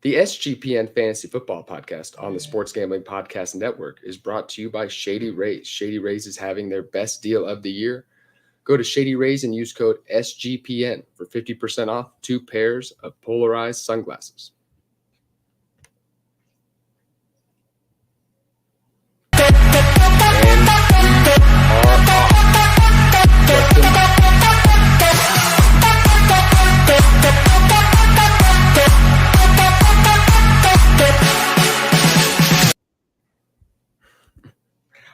The SGPN Fantasy Football Podcast on the Sports Gambling Podcast Network is brought to you by Shady Rays. Shady Rays is having their best deal of the year. Go to Shady Rays and use code SGPN for 50% off 2 pairs of polarized sunglasses.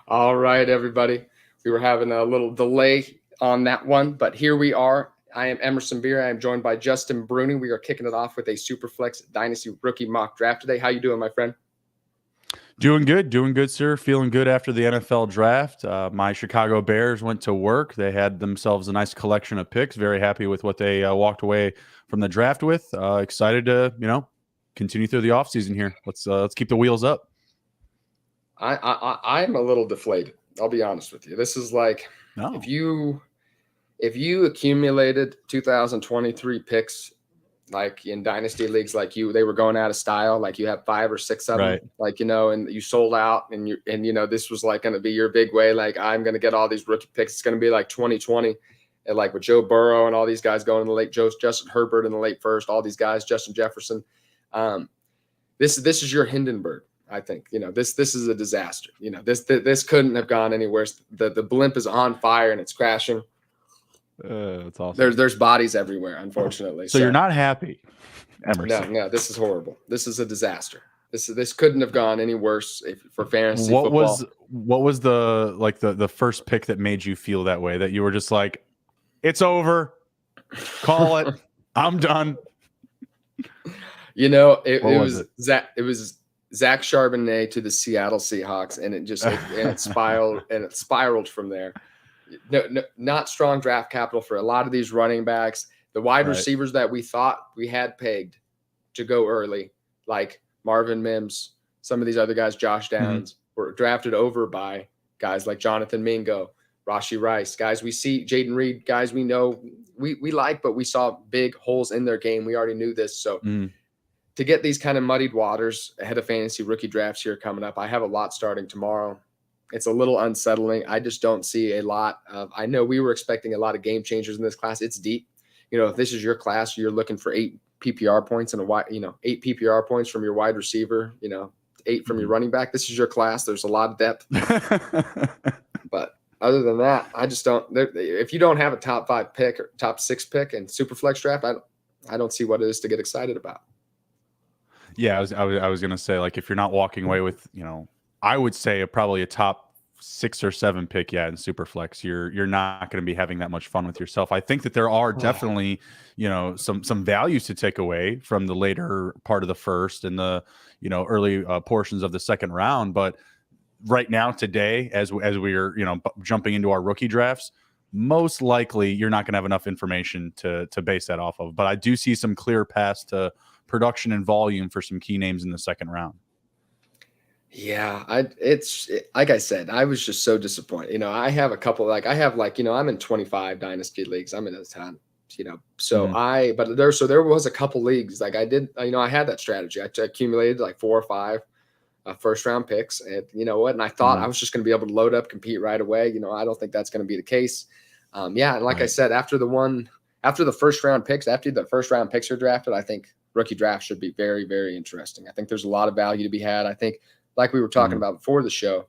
All right, everybody. We were having a little delay on that one, but here we are. I am Emerson Beery. I am joined by Justin Bruni. We are kicking it off with a Superflex Dynasty rookie mock draft today. How you doing, my friend? Doing good, sir. Feeling good after the NFL draft. My Chicago Bears went to work. They had themselves a nice collection of picks. Very happy with what they walked away from the draft with. Excited to continue through the offseason here. Let's keep the wheels up. I'm a little deflated. I'll be honest with you. This is like if you accumulated 2023 picks like in dynasty leagues, like they were going out of style, like you have 5 or 6 of them, like and you sold out, and this was like going to be your big way. Like, I'm going to get all these rookie picks. It's going to be like 2020, and like with Joe Burrow and all these guys going in the late, Justin Herbert in the late first, all these guys, Justin Jefferson. This is your Hindenburg. I think, this is a disaster. This couldn't have gone any worse. The blimp is on fire and it's crashing. That's awesome. There's bodies everywhere, unfortunately. So you're not happy, Emerson? No, this is horrible. This is a disaster. This couldn't have gone any worse for fantasy football. What was the first pick that made you feel that way? That you were just like, it's over, call it, I'm done. It was Zach Charbonnet to the Seattle Seahawks, and it spiraled from there. No, not strong draft capital for a lot of these running backs. The wide receivers that we thought we had pegged to go early, like Marvin Mims, some of these other guys, Josh Downs, were drafted over by guys like Jonathan Mingo, Rashee Rice, guys we see, Jaden Reed, guys we know we like, but we saw big holes in their game. We already knew this. So to get these kind of muddied waters ahead of fantasy rookie drafts here coming up, I have a lot starting tomorrow. It's a little unsettling. I just don't see a lot of – I know we were expecting a lot of game changers in this class. It's deep. If this is your class, you're looking for 8 PPR points and 8 PPR points from your wide receiver, 8 from your running back. This is your class. There's a lot of depth. But other than that, I just don't – if you don't have a top 5 pick or top 6 pick in Superflex draft, I don't see what it is to get excited about. Yeah, I was going to say, like, if you're not walking away with, I would say probably a top 6 or 7 pick, in Superflex, you're not going to be having that much fun with yourself. I think that there are definitely, some values to take away from the later part of the first and the, early portions of the second round. But right now, today, as we're, jumping into our rookie drafts, most likely you're not going to have enough information to base that off of. But I do see some clear paths to production and volume for some key names in the second round. Yeah, it's like I said, I was just so disappointed. I have a couple, I'm in 25 dynasty leagues. I'm in a ton, so there was a couple leagues. Like I did, I had that strategy. I accumulated like 4 or 5 first round picks, and and I thought I was just going to be able to load up, compete right away. I don't think that's going to be the case. And like I said, after the first round picks are drafted, I think rookie draft should be very, very interesting. I think there's a lot of value to be had. I think, like we were talking about before the show,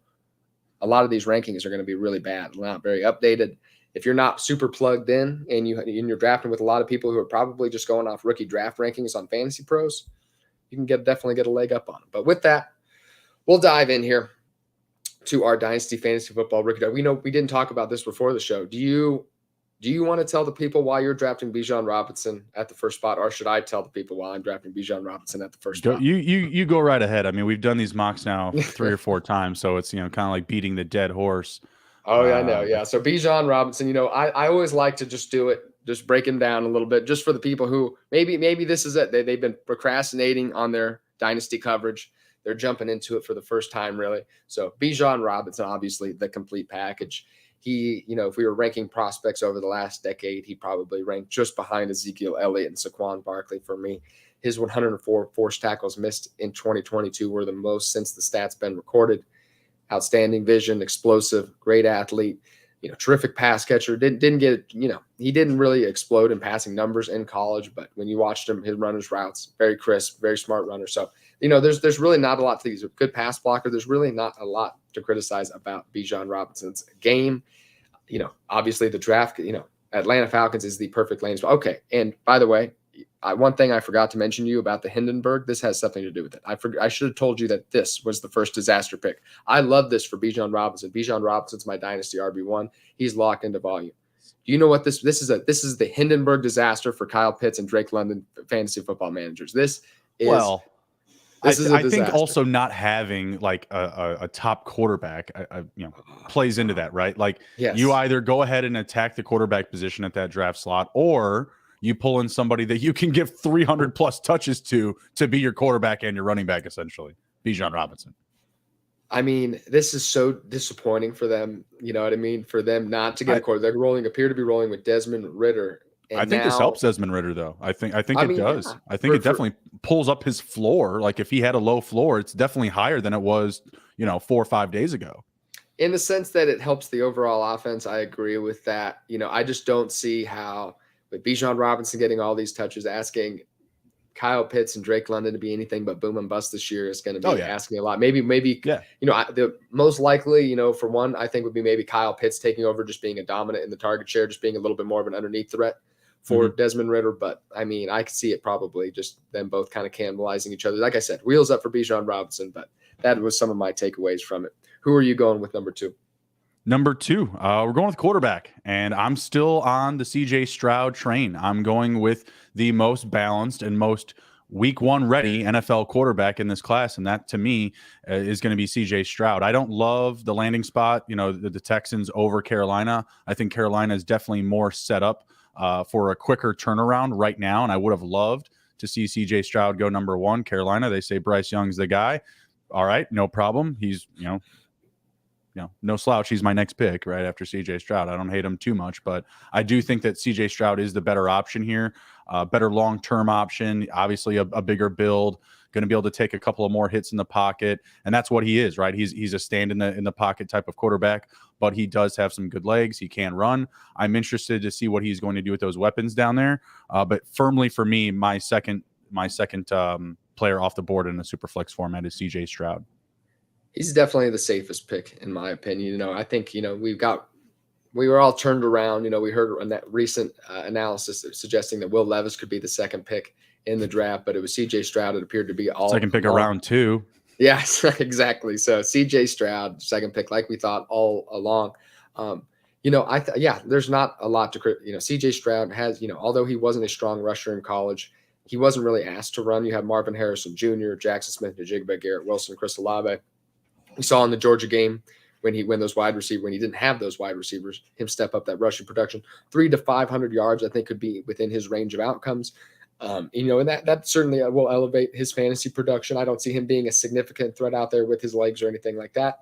a lot of these rankings are going to be really bad, not very updated. If you're not super plugged in and you're drafting with a lot of people who are probably just going off rookie draft rankings on Fantasy Pros, you can definitely get a leg up on them. But with that, we'll dive in here to our Dynasty Fantasy Football rookie draft. We know we didn't talk about this before the show. Do you want to tell the people why you're drafting Bijan Robinson at the first spot, or should I tell the people why I'm drafting Bijan Robinson at the first spot? You go right ahead. I mean, we've done these mocks now 3 or 4 times, so it's kind of like beating the dead horse. Oh, yeah, I know. Yeah. So Bijan Robinson, I always like to just do it, just break him down a little bit, just for the people who maybe this is it. They've been procrastinating on their dynasty coverage. They're jumping into it for the first time, really. So Bijan Robinson, obviously the complete package. He, if we were ranking prospects over the last decade, he probably ranked just behind Ezekiel Elliott and Saquon Barkley for me. His 104 forced tackles missed in 2022 were the most since the stats been recorded. Outstanding vision, explosive, great athlete, terrific pass catcher. Didn't get, he didn't really explode in passing numbers in college, but when you watched him, his runners routes, very crisp, very smart runner. So, there's really not a lot to these. A good pass blocker. There's really not a lot to criticize about Bijan Robinson's game. Obviously the draft, Atlanta Falcons is the perfect lane. Okay. And by the way, one thing I forgot to mention to you about the Hindenburg, this has something to do with it. I should have told you that this was the first disaster pick. I love this for Bijan Robinson. Bijan Robinson's my Dynasty RB1. He's locked into volume. Do you know what this is? This is the Hindenburg disaster for Kyle Pitts and Drake London fantasy football managers. I think also not having like a top quarterback, plays into that, right? Like yes. You either go ahead and attack the quarterback position at that draft slot, or you pull in somebody that you can give 300 plus touches to be your quarterback and your running back, essentially. Bijan Robinson. I mean, this is so disappointing for them. You know what I mean? For them not to get a quarterback. They appear to be rolling with Desmond Ridder. I think this helps Desmond Ridder, though. I think it does. Yeah. I think it definitely pulls up his floor. Like if he had a low floor, it's definitely higher than it was, 4 or 5 days ago. In the sense that it helps the overall offense, I agree with that. I just don't see how with Bijan Robinson getting all these touches, asking Kyle Pitts and Drake London to be anything but boom and bust this year is going to be asking a lot. Maybe, the most likely, for one, I think would be maybe Kyle Pitts taking over, just being a dominant in the target share, just being a little bit more of an underneath threat for Desmond Ridder. But I mean, I could see it probably just them both kind of cannibalizing each other. Like I said, wheels up for Bijan Robinson, but that was some of my takeaways from it. Who are you going with number 2? Number 2, we're going with quarterback, and I'm still on the CJ Stroud train. I'm going with the most balanced and most week 1 ready NFL quarterback in this class, and that to me is going to be CJ Stroud. I don't love the landing spot, the Texans over Carolina. I think Carolina is definitely more set up for a quicker turnaround right now, and I would have loved to see CJ Stroud go number 1. Carolina, they say Bryce Young's the guy. All right, no problem. He's, no slouch. He's my next pick right after CJ Stroud. I don't hate him too much, but I do think that CJ Stroud is the better option here, better long-term option, obviously a bigger build, going to be able to take a couple of more hits in the pocket. And that's what he is, right? He's a stand in the pocket type of quarterback, but he does have some good legs. He can run. I'm interested to see what he's going to do with those weapons down there. But firmly for me, my second player off the board in the Superflex format is CJ Stroud. He's definitely the safest pick, in my opinion. I think, we were all turned around. We heard that recent analysis suggesting that Will Levis could be the second pick in the draft, but it was CJ Stroud. It appeared to be all second pick of round 2. Yes, exactly. So CJ Stroud, second pick, like we thought all along. There's not a lot to CJ Stroud has, although he wasn't a strong rusher in college, he wasn't really asked to run. You have Marvin Harrison Jr., Jackson Smith, Njigba, Garrett Wilson, Chris Olave. We saw in the Georgia game when he didn't have those wide receivers, him step up that rushing production. 300 to 500 yards, I think, could be within his range of outcomes. And that certainly will elevate his fantasy production. I don't see him being a significant threat out there with his legs or anything like that.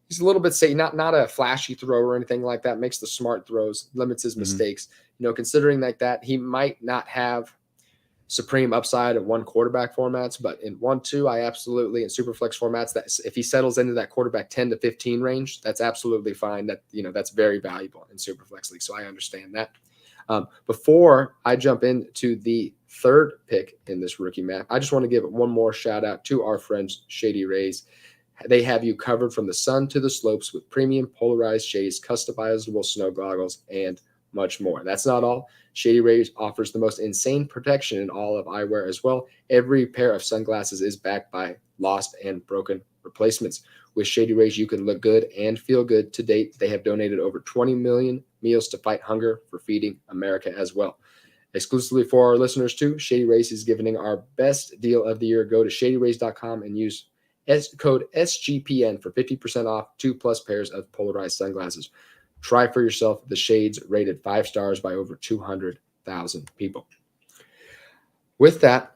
He's a little bit not a flashy thrower or anything like that. Makes the smart throws, limits his mistakes. Considering like that, he might not have supreme upside of 1 quarterback formats, but in 1-2, I absolutely, in Superflex formats, that if he settles into that quarterback 10 to 15 range, that's absolutely fine. That, that's very valuable in Superflex league. So I understand that. Before I jump into the 3rd pick in this rookie map, I just want to give one more shout out to our friends, Shady Rays. They have you covered from the sun to the slopes with premium polarized shades, customizable snow goggles, and much more. That's not all. Shady Rays offers the most insane protection in all of eyewear as well. Every pair of sunglasses is backed by lost and broken replacements. With Shady Rays, you can look good and feel good. To date, they have donated over 20 million meals to fight hunger for Feeding America as well. Exclusively for our listeners too, Shady Rays is giving our best deal of the year. Go to shadyrays.com and use code SGPN for 50% off 2+ pairs of polarized sunglasses. Try for yourself the shades rated 5 stars by over 200,000 people. With that,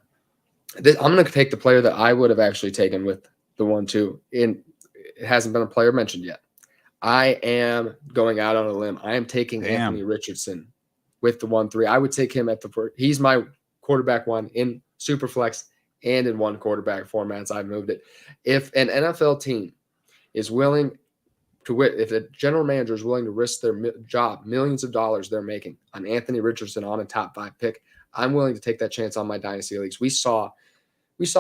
I'm going to take the player that I would have actually taken with the 1-2. It hasn't been a player mentioned yet. I am going out on a limb. I am taking Anthony Richardson with the 1-3. I would take him at the first. He's my quarterback 1 in Superflex and in one quarterback formats. I've moved it. If an NFL team is willing to win, if the general manager is willing to risk their job, millions of dollars they're making on Anthony Richardson on a top 5 pick, I'm willing to take that chance on my dynasty leagues. We saw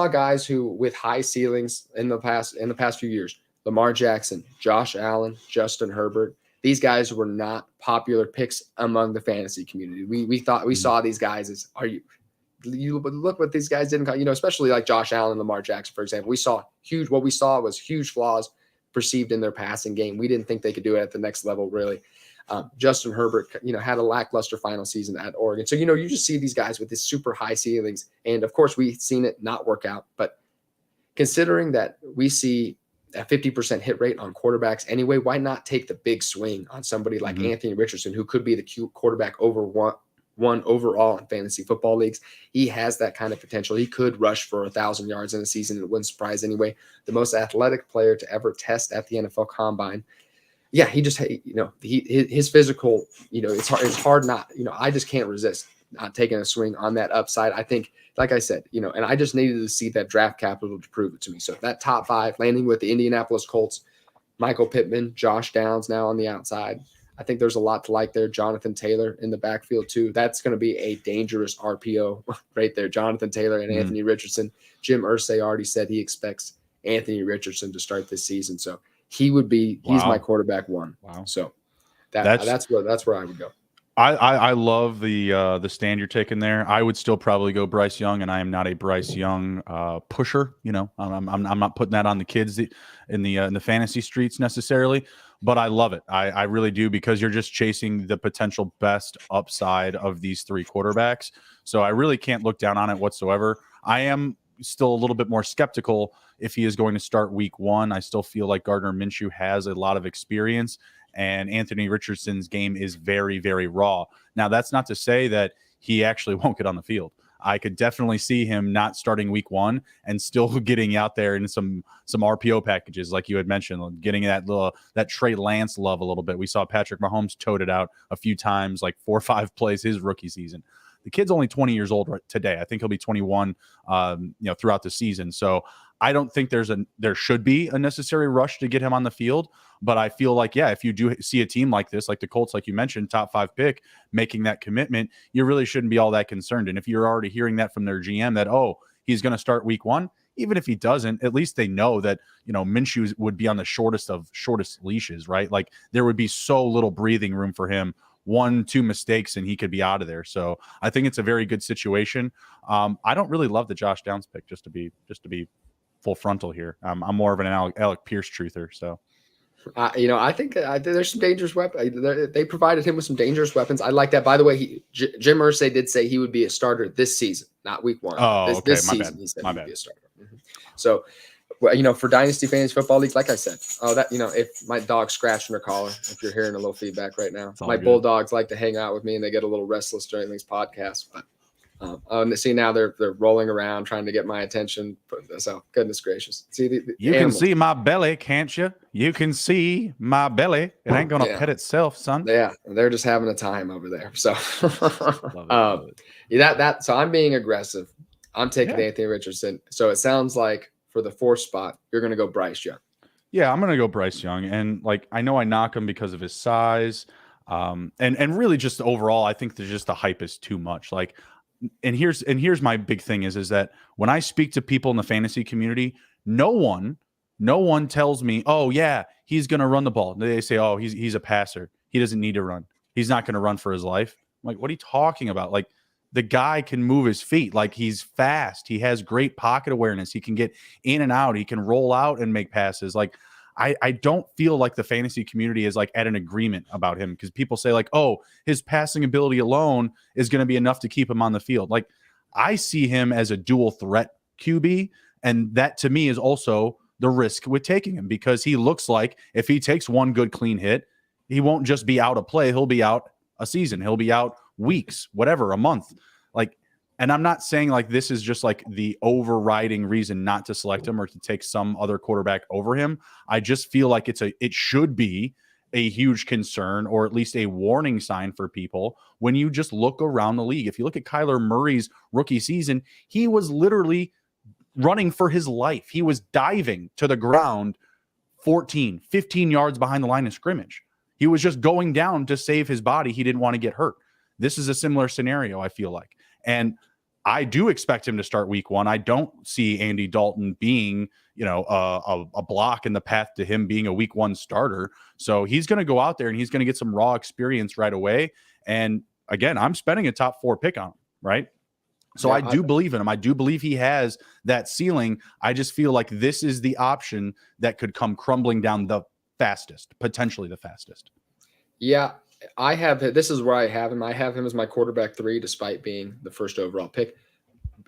guys who with high ceilings in the past few years. Lamar Jackson, Josh Allen, Justin Herbert. These guys were not popular picks among the fantasy community. We thought we saw these guys as you look what these guys didn't, especially like Josh Allen and Lamar Jackson, for example. What we saw was huge flaws perceived in their passing game. We didn't think they could do it at the next level, really. Justin Herbert, had a lackluster final season at Oregon. So, you just see these guys with these super high ceilings. And of course, we've seen it not work out. But considering that we see a 50% hit rate on quarterbacks anyway, why not take the big swing on somebody like Anthony Richardson, who could be the quarterback over one overall in fantasy football leagues? He has that kind of potential. He could rush for 1,000 yards in a season. It wouldn't surprise anyway. The most athletic player to ever test at the NFL Combine. Yeah, he just, his physical, it's hard not, I just can't resist not taking a swing on that upside. I think, like I said, and I just needed to see that draft capital to prove it to me. So that top 5 landing with the Indianapolis Colts, Michael Pittman, Josh Downs now on the outside. I think there's a lot to like there. Jonathan Taylor in the backfield too. That's going to be a dangerous RPO right there. Jonathan Taylor and Anthony Richardson. Jim Irsay already said he expects Anthony Richardson to start this season. So he's my quarterback 1. Wow. So that's where I would go. I love the stand you're taking there. I would still probably go Bryce Young, and I am not a Bryce Young pusher. I'm not putting that on the kids in the fantasy streets necessarily, but I love it. I really do, because you're just chasing the potential best upside of these 3 quarterbacks. So I really can't look down on it whatsoever. I am still a little bit more skeptical if he is going to start week 1. I still feel like Gardner Minshew has a lot of experience, and Anthony Richardson's game is very, very raw. Now, that's not to say that he actually won't get on the field. I could definitely see him not starting week 1 and still getting out there in some RPO packages, like you had mentioned, getting that Trey Lance love a little bit. We saw Patrick Mahomes tote it out a few times, like 4 or 5 plays his rookie season. The kid's only 20 years old today. I think he'll be 21, throughout the season. So I don't think there should be a necessary rush to get him on the field. But I feel like, if you do see a team like this, like the Colts, like you mentioned, top 5 pick, making that commitment, you really shouldn't be all that concerned. And if you're already hearing that from their GM that, he's going to start week 1, even if he doesn't, at least they know that, Minshew would be on the shortest leashes, right? Like there would be so little breathing room for him. 1-2 mistakes and he could be out of there. So I think it's a very good situation. I don't really love the Josh Downs pick, just to be full frontal here. I'm more of an Alec Pierce truther. So, I think there's some dangerous weapons. They provided him with some dangerous weapons. I like that. By the way, Jim Irsay did say he would be a starter this season, not week 1. Oh, okay. This season, he said he'd be a starter. So, for Dynasty Fantasy Football League, like I said, if my dog's scratching her collar, if you're hearing a little feedback right now, my bulldogs like to hang out with me and they get a little restless during these podcasts. But see, now they're rolling around trying to get my attention. So goodness gracious, see you can see my belly, can't you? You can see my belly. It ain't gonna pet itself, son. Yeah, they're just having a time over there. So, love it. So I'm being aggressive. I'm taking Anthony Richardson. So it sounds like, for the 4th spot, you're going to go Bryce Young. Yeah, I'm going to go Bryce Young. And I know I knock him because of his size. And really just overall, I think the hype is too much. And here's my big thing is that when I speak to people in the fantasy community, no one tells me, oh yeah, he's going to run the ball. They say, oh, he's a passer. He doesn't need to run. He's not going to run for his life. I'm like, what are you talking about? Like, the guy can move his feet. Like, he's fast. He has great pocket awareness. He can get in and out. He can roll out and make passes. Like, I don't feel like the fantasy community is at an agreement about him, because people say his passing ability alone is going to be enough to keep him on the field. Like, I see him as a dual threat QB. And that to me is also the risk with taking him, because he looks like if he takes one good clean hit, he won't just be out of play. He'll be out a season. He'll be out weeks, whatever, a month. And I'm not saying this is just the overriding reason not to select him or to take some other quarterback over him. I just feel like it should be a huge concern, or at least a warning sign for people when you just look around the league. If you look at Kyler Murray's rookie season, he was literally running for his life. He was diving to the ground 14, 15 yards behind the line of scrimmage. He was just going down to save his body. He didn't want to get hurt. This is a similar scenario, I feel like. And I do expect him to start week 1. I don't see Andy Dalton being, a block in the path to him being a week 1 starter. So he's going to go out there and he's going to get some raw experience right away. And again, I'm spending a top 4 pick on him, right? So yeah, I do believe in him. I do believe he has that ceiling. I just feel like this is the option that could come crumbling down the fastest, potentially the fastest. Yeah, this is where I have him. I have him as my quarterback 3, despite being the first overall pick.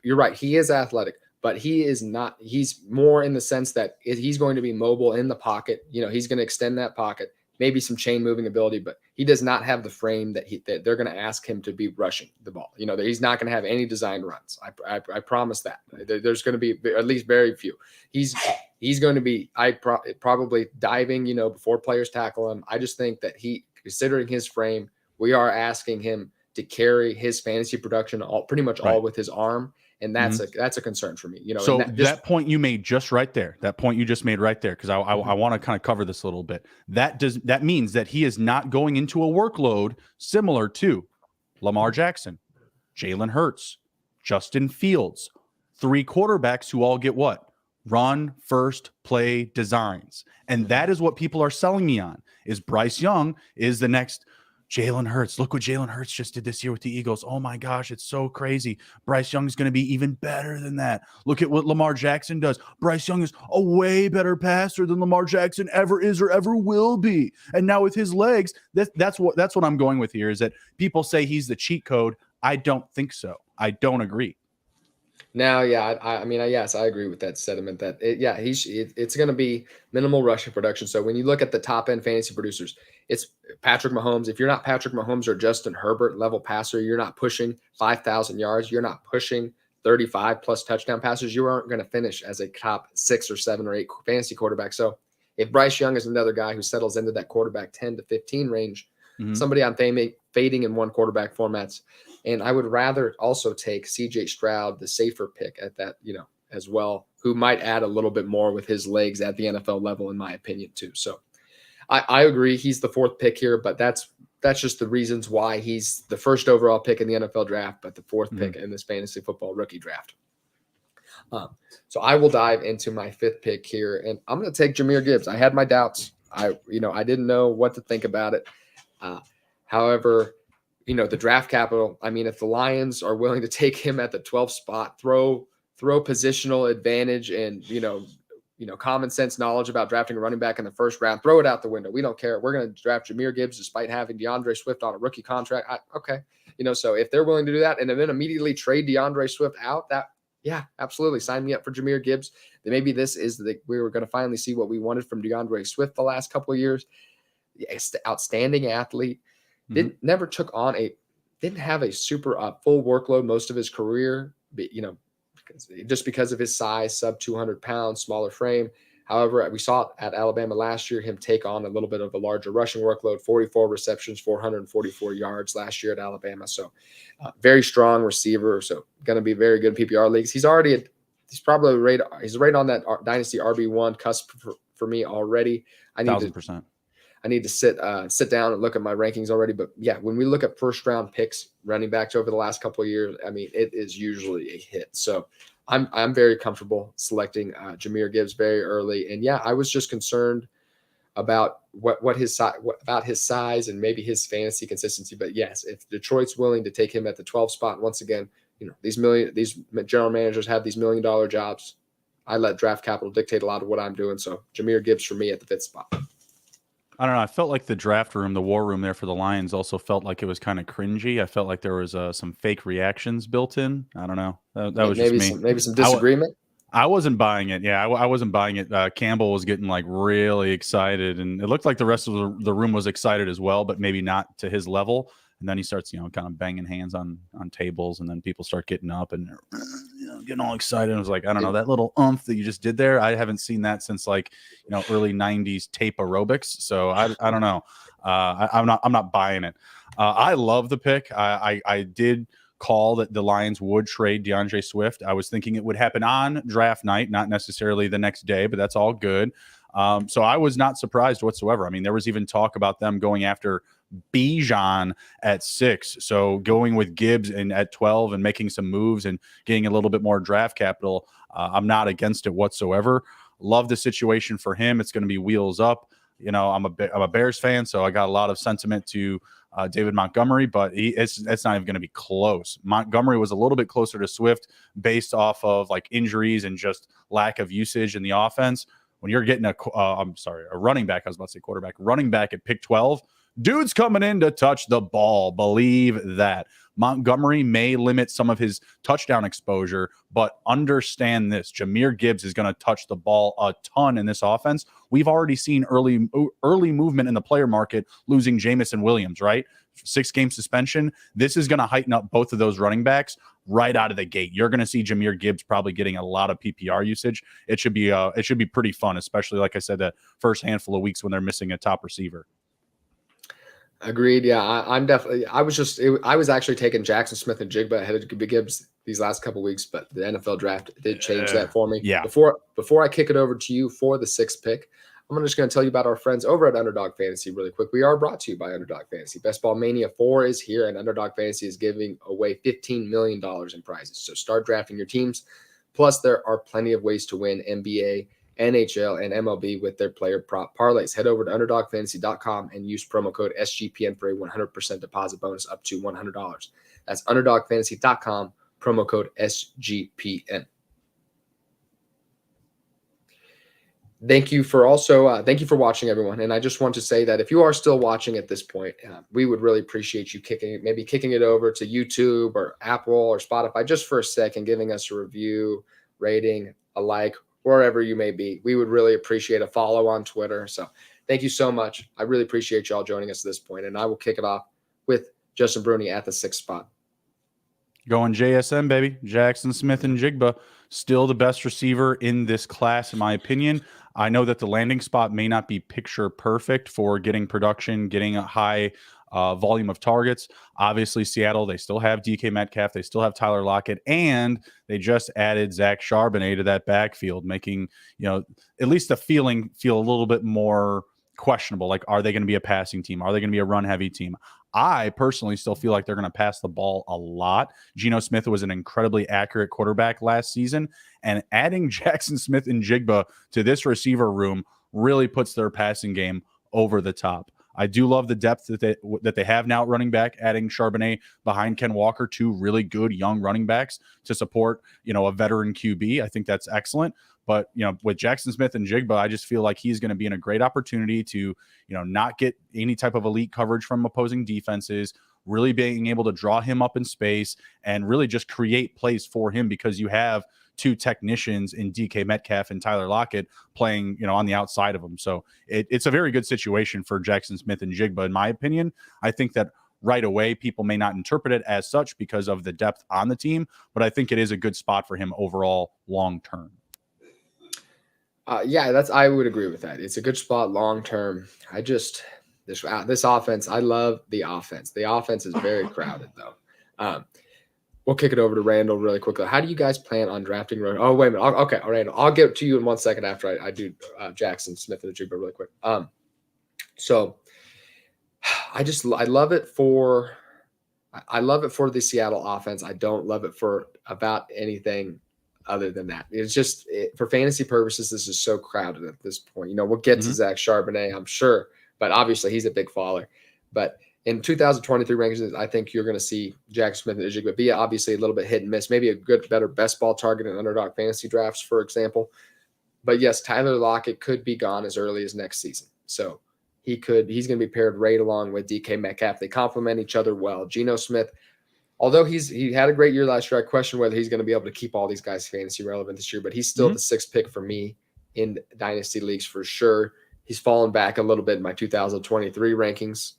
You're right. He is athletic, but he is not. He's more in the sense that he's going to be mobile in the pocket. He's going to extend that pocket, maybe some chain moving ability, but he does not have the frame that they're going to ask him to be rushing the ball. He's not going to have any designed runs. I promise that. There's going to be at least very few. He's going to be probably diving, before players tackle him. I just think that considering his frame, we are asking him to carry his fantasy production pretty much all with his arm. And that's a concern for me. So that point you made just right there, that point you just made right there, because I want to kind of cover this a little bit. That means that he is not going into a workload similar to Lamar Jackson, Jalen Hurts, Justin Fields, 3 quarterbacks who all get what? Run first play designs. And that is what people are selling me on, is Bryce Young is the next Jalen Hurts. Look what Jalen Hurts just did this year with the Eagles. Oh my gosh, it's so crazy. Bryce Young is going to be even better than that. Look at what Lamar Jackson does. Bryce Young is a way better passer than Lamar Jackson ever is or ever will be. And now with his legs, that's what I'm going with here, is that people say he's the cheat code. I don't think so. I don't agree. Now, yeah, yes, I agree with that sentiment. That it's going to be minimal rushing production. So when you look at the top end fantasy producers, it's Patrick Mahomes. If you're not Patrick Mahomes or Justin Herbert level passer, you're not pushing 5,000 yards. You're not pushing 35 plus touchdown passes. You aren't going to finish as a top 6 or 7 or 8 fantasy quarterback. So if Bryce Young is another guy who settles into that quarterback 10 to 15 range, somebody I'm fading in one quarterback formats. And I would rather also take CJ Stroud, the safer pick at that, as well, who might add a little bit more with his legs at the NFL level, in my opinion, too. So I agree. He's the 4th pick here, but that's just the reasons why he's the first overall pick in the NFL draft, but the 4th pick in this fantasy football rookie draft. So I will dive into my 5th pick here, and I'm going to take Jahmyr Gibbs. I had my doubts. I didn't know what to think about it. However, the draft capital, if the Lions are willing to take him at the 12th spot, throw positional advantage and, common sense knowledge about drafting a running back in the 1st round, throw it out the window. We don't care. We're going to draft Jahmyr Gibbs despite having DeAndre Swift on a rookie contract. Okay. So if they're willing to do that and then immediately trade DeAndre Swift out, absolutely. Sign me up for Jahmyr Gibbs. Then maybe this is we were going to finally see what we wanted from DeAndre Swift the last couple of years. Outstanding athlete. Didn't have a super full workload most of his career, but, just because of his size, sub 200 pounds, smaller frame. However, we saw at Alabama last year him take on a little bit of a larger rushing workload, 44 receptions, 444 yards last year at Alabama. So very strong receiver. So going to be very good in PPR leagues. He's probably right on that Dynasty RB1 cusp for me already. 1,000%. I need to sit down and look at my rankings already. But yeah, when we look at 1st round picks, running backs over the last couple of years, it is usually a hit. So I'm very comfortable selecting Jahmyr Gibbs very early. And yeah, I was just concerned about what his size and maybe his fantasy consistency. But yes, if Detroit's willing to take him at the 12th spot, once again, these general managers have these $1 million jobs. I let draft capital dictate a lot of what I'm doing. So Jahmyr Gibbs for me at the 5th spot. I don't know. I felt like the draft room, the war room there for the Lions also felt like it was kind of cringy. I felt like there was some fake reactions built in. I don't know. That was just me. Maybe some disagreement. I wasn't buying it. Yeah, I wasn't buying it. Campbell was getting like really excited, and it looked like the rest of the room was excited as well, but maybe not to his level. And then he starts, kind of banging hands on tables, and then people start getting up and getting all excited. I was like, I don't know, that little that you just did there. I haven't seen that since like, early 90s tape aerobics. So I don't know. I'm not buying it. I love the pick. I did call that the Lions would trade DeAndre Swift. I was thinking it would happen on draft night, not necessarily the next day, but that's all good. So I was not surprised whatsoever. I mean, there was even talk about them going after Bijan at 6. So going with Gibbs and at 12 and making some moves and getting a little bit more draft capital, I'm not against it whatsoever. Love the situation for him. It's going to be wheels up. I'm a Bears fan, so I got a lot of sentiment to David Montgomery, but it's not even going to be close. Montgomery was a little bit closer to Swift based off of like injuries and just lack of usage in the offense. When you're getting a running back, I was about to say quarterback, running back at pick 12, dude's coming in to touch the ball. Believe that. Montgomery may limit some of his touchdown exposure, but understand this. Jahmyr Gibbs is going to touch the ball a ton in this offense. We've already seen early movement in the player market, losing Jamison Williams, right? 6-game suspension. This is going to heighten up both of those running backs right out of the gate. You're going to see Jahmyr Gibbs probably getting a lot of PPR usage. It should be pretty fun, especially like I said, that first handful of weeks when they're missing a top receiver. Agreed. Yeah, I was actually taking Jackson Smith and Jigba ahead of Gibbs these last couple of weeks, but the NFL draft did change that for me. Yeah. Before I kick it over to you for the 6th pick, I'm just going to tell you about our friends over at Underdog Fantasy really quick. We are brought to you by Underdog Fantasy. Best Ball Mania 4 is here, and Underdog Fantasy is giving away $15 million in prizes. So start drafting your teams. Plus, there are plenty of ways to win NBA, NHL, and MLB with their player prop parlays. Head over to UnderdogFantasy.com and use promo code SGPN for a 100% deposit bonus up to $100. That's UnderdogFantasy.com, promo code SGPN. Thank you for watching, everyone. And I just want to say that if you are still watching at this point, we would really appreciate you kicking it over to YouTube or Apple or Spotify just for a second, giving us a review, rating, a like, wherever you may be. We would really appreciate a follow on Twitter. So thank you so much. I really appreciate y'all joining us at this point. And I will kick it off with Justin Bruni at the 6th spot. Going JSN, baby. Jackson Smith and Njigba, still the best receiver in this class, in my opinion. I know that the landing spot may not be picture perfect for getting production, getting a high volume of targets. Obviously, Seattle, they still have DK Metcalf. They still have Tyler Lockett. And they just added Zach Charbonnet to that backfield, making, at least the feeling feel a little bit more questionable. Like, are they going to be a passing team? Are they going to be a run-heavy team? I personally still feel like they're going to pass the ball a lot. Geno Smith was an incredibly accurate quarterback last season, and adding Jackson Smith and Njigba to this receiver room really puts their passing game over the top. I do love the depth that they have now at running back, adding Charbonnet behind Ken Walker, 2 really good young running backs to support, a veteran QB. I think that's excellent. But, with Jackson Smith and Njigba, I just feel like he's going to be in a great opportunity to, not get any type of elite coverage from opposing defenses, really being able to draw him up in space and really just create plays for him because you have 2 technicians in DK Metcalf and Tyler Lockett playing, on the outside of him. So it's a very good situation for Jackson Smith and Njigba, in my opinion. I think that right away, people may not interpret it as such because of the depth on the team, but I think it is a good spot for him overall long term. I would agree with that. It's a good spot long term. This offense, I love the offense. The offense is very crowded though. We'll kick it over to Randall really quickly. How do you guys plan on drafting? Oh, wait a minute. Okay, Randall, I'll get to you in 1 second after I do Jackson Smith and Njigba really quick. So I love it for the Seattle offense. I don't love it for about anything other than that. It's just for fantasy purposes, this is so crowded at this point. We'll get to Zach Charbonnet, I'm sure, but obviously he's a big faller. But in 2023 rankings, I think you're going to see Jackson Smith and Njigba be obviously a little bit hit and miss, maybe a better best ball target in underdog fantasy drafts, for example. But yes, Tyler Lockett could be gone as early as next season. So he's going to be paired right along with DK Metcalf. They complement each other well. Geno Smith, although he had a great year last year, I question whether he's going to be able to keep all these guys fantasy relevant this year, but he's still the 6th pick for me in Dynasty leagues for sure. He's fallen back a little bit in my 2023 rankings,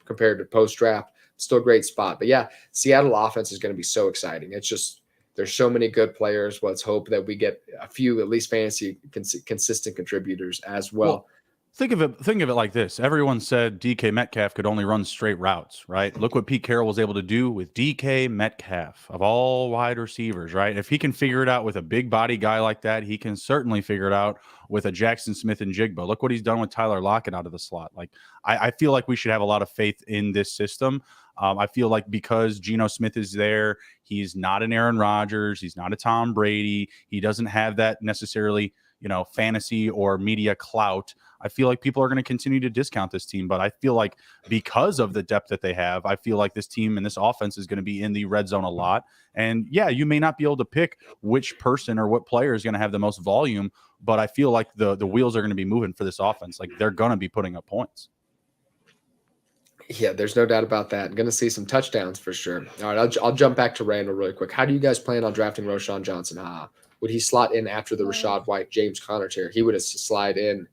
compared to post-draft. Still a great spot. But yeah, Seattle offense is going to be so exciting. It's just There's so many good players. Let's hope that we get a few, at least fantasy consistent contributors as well. Think of it like this. Everyone said DK Metcalf could only run straight routes, right? Look what Pete Carroll was able to do with DK Metcalf of all wide receivers, right? If he can figure it out with a big body guy like that, he can certainly figure it out with a Jackson Smith and Njigba. Look what he's done with Tyler Lockett out of the slot. Like, I feel like we should have a lot of faith in this system. I feel like because Geno Smith is there, he's not an Aaron Rodgers, he's not a Tom Brady, he doesn't have that necessarily, fantasy or media clout. I feel like people are going to continue to discount this team, but I feel like because of the depth that they have, I feel like this team and this offense is going to be in the red zone a lot. And yeah, you may not be able to pick which person or what player is going to have the most volume, but I feel like the wheels are going to be moving for this offense. Like, they're going to be putting up points. Yeah, there's no doubt about that. I'm going to see some touchdowns for sure. All right, I'll jump back to Randall really quick. How do you guys plan on drafting Roschon Johnson? Would he slot in after the Rachaad White, James Conner tier? He would have slide in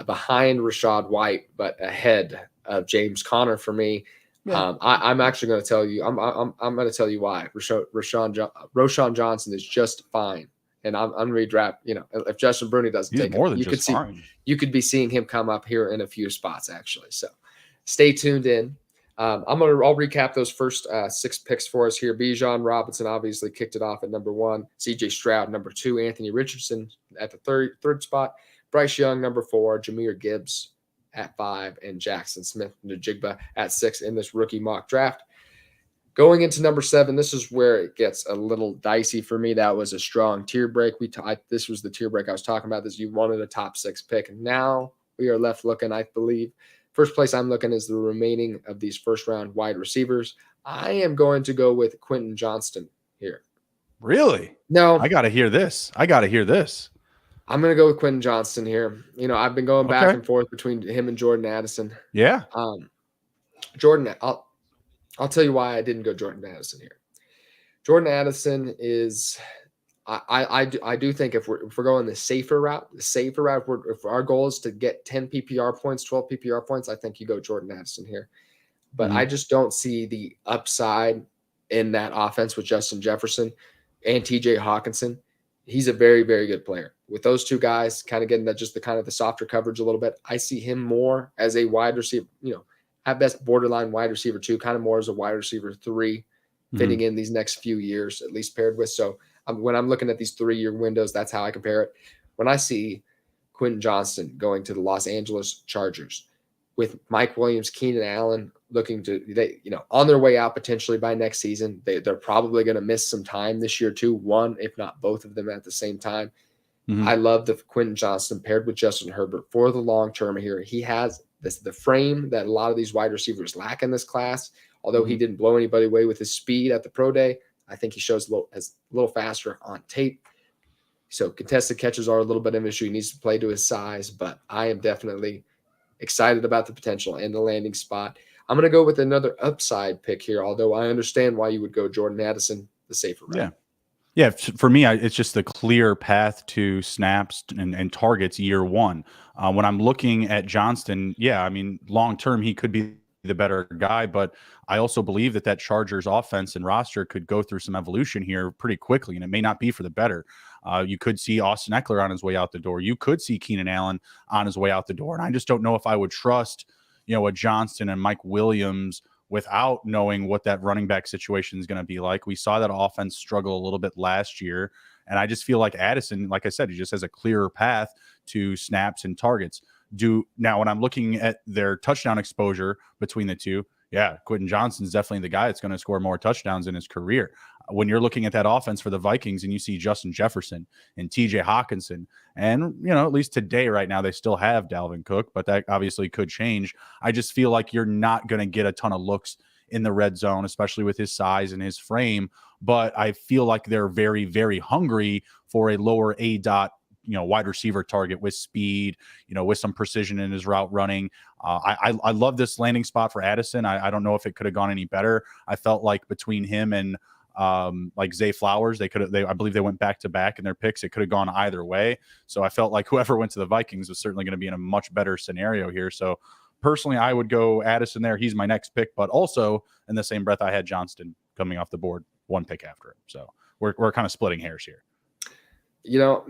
behind Rachaad White, but ahead of James Conner for me. Yeah. I'm actually going to tell you. I'm going to tell you why. Roschon Johnson is just fine, and I'm redraft. If Justin Bruni doesn't take more it, than just fine. You could be seeing him come up here in a few spots actually. So stay tuned in. I'll recap those first 6 picks for us here. Bijan Robinson obviously kicked it off at number 1. CJ Stroud, number 2. Anthony Richardson at the third spot. Bryce Young, number 4. Jahmyr Gibbs at 5. And Jackson Smith njigba at 6 in this rookie mock draft. Going into number 7, this is where it gets a little dicey for me. That was a strong tier break. This was the tier break I was talking about. This you wanted a top 6 pick. Now we are left looking, I believe. First place I'm looking is the remaining of these first-round wide receivers. I am going to go with Quentin Johnston here. Really? No. I got to hear this. I'm going to go with Quentin Johnston here. I've been going back and forth between him and Jordan Addison. Yeah. Jordan, I'll tell you why I didn't go Jordan Addison here. Jordan Addison is I do think if we're going the safer route, if our goal is to get 10 PPR points, 12 PPR points, I think you go Jordan Addison here. But I just don't see the upside in that offense with Justin Jefferson and TJ Hawkinson. He's a very, very good player. With those two guys kind of getting that just the kind of the softer coverage a little bit, I see him more as a wide receiver, at best borderline wide receiver 2, kind of more as a wide receiver 3, fitting in these next few years, at least paired with. So when I'm looking at these 3-year windows, that's how I compare it. When I see Quentin Johnston going to the Los Angeles Chargers with Mike Williams, Keenan Allen looking to, on their way out potentially by next season, they're probably going to miss some time this year too, one, if not both of them at the same time. I love the Quentin Johnston paired with Justin Herbert for the long term here. He has the frame that a lot of these wide receivers lack in this class. Although he didn't blow anybody away with his speed at the pro day, I think he shows a little faster on tape. So contested catches are a little bit of an issue. He needs to play to his size, but I am definitely excited about the potential and the landing spot. I'm going to go with another upside pick here, although I understand why you would go Jordan Addison, the safer route. Yeah, for me, it's just the clear path to snaps and targets year 1. When I'm looking at Johnston, long term, he could be the better guy, but I also believe that Chargers offense and roster could go through some evolution here pretty quickly, and it may not be for the better. You could see Austin Eckler on his way out the door. You could see Keenan Allen on his way out the door, and I just don't know if I would trust, a Johnston and Mike Williams without knowing what that running back situation is going to be like. We saw that offense struggle a little bit last year, and I just feel like Addison, like I said, he just has a clearer path to snaps and targets. Now when I'm looking at their touchdown exposure between the two, Quentin Johnston's definitely the guy that's going to score more touchdowns in his career. When you're looking at that offense for the Vikings and you see Justin Jefferson and TJ Hawkinson, and at least today right now they still have Dalvin Cook, but that obviously could change. I just feel like you're not going to get a ton of looks in the red zone, especially with his size and his frame, but I feel like they're very, very hungry for a lower ADOT wide receiver target with speed, with some precision in his route running. I love this landing spot for Addison. I don't know if it could have gone any better. I felt like between him and like Zay Flowers, I believe they went back to back in their picks. It could have gone either way. So I felt like whoever went to the Vikings was certainly going to be in a much better scenario here. So personally, I would go Addison there. He's my next pick, but also in the same breath, I had Johnston coming off the board 1 pick after him. So we're kind of splitting hairs here. You know,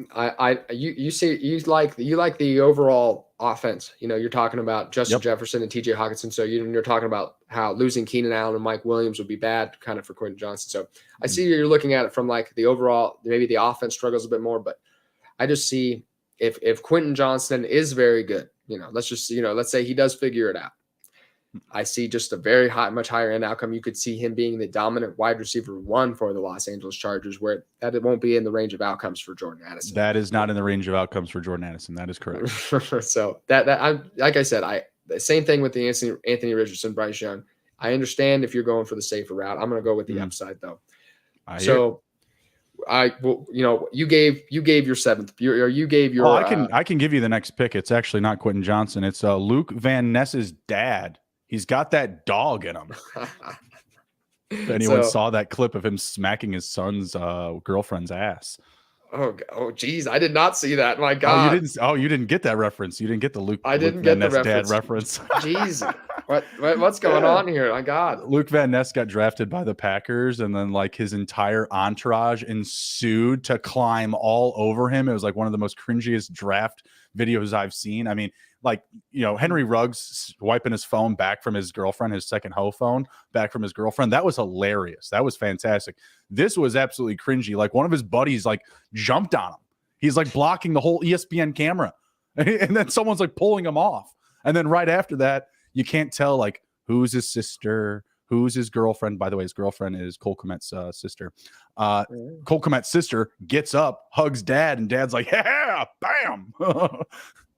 you say you like the overall offense. You know, you're talking about Justin Jefferson and TJ Hawkinson. So you're talking about how losing Keenan Allen and Mike Williams would be bad kind of for Quentin Johnson. So I see you're looking at it from like the overall, maybe the offense struggles a bit more, but I just see if Quentin Johnson is very good, you know, let's say he does figure it out. I see just a very much higher end outcome. You could see him being the dominant wide receiver 1 for the Los Angeles Chargers, where that it won't be in the range of outcomes for Jordan Addison. That is not in the range of outcomes for Jordan Addison. That is correct. So that I'm like I said, the same thing with the Anthony Richardson, Bryce Young. I understand if you're going for the safer route. I'm going to go with the upside though. You gave your 7th. You gave your. I can give you the next pick. It's actually not Quentin Johnson. It's Luke Van Ness's dad. He's got that dog in him. If anyone saw that clip of him smacking his son's girlfriend's ass. Oh, geez, I did not see that. My God. You didn't get that reference. You didn't get the Luke. I didn't get the dad reference. Jeez, what's going on here? My God. Luke Van Ness got drafted by the Packers, and then like his entire entourage ensued to climb all over him. It was like one of the most cringiest draft videos I've seen. I mean, like, you know, Henry Ruggs wiping his phone back from his girlfriend, his second hoe phone back from his girlfriend. That was hilarious. That was fantastic. This was absolutely cringy. Like one of his buddies like jumped on him. He's like blocking the whole ESPN camera. And then someone's like pulling him off. And then right after that, you can't tell like who's his sister, who's his girlfriend. By the way, his girlfriend is Cole Kmet's sister. Cole Kmet's sister gets up, hugs dad, and dad's like, yeah, bam.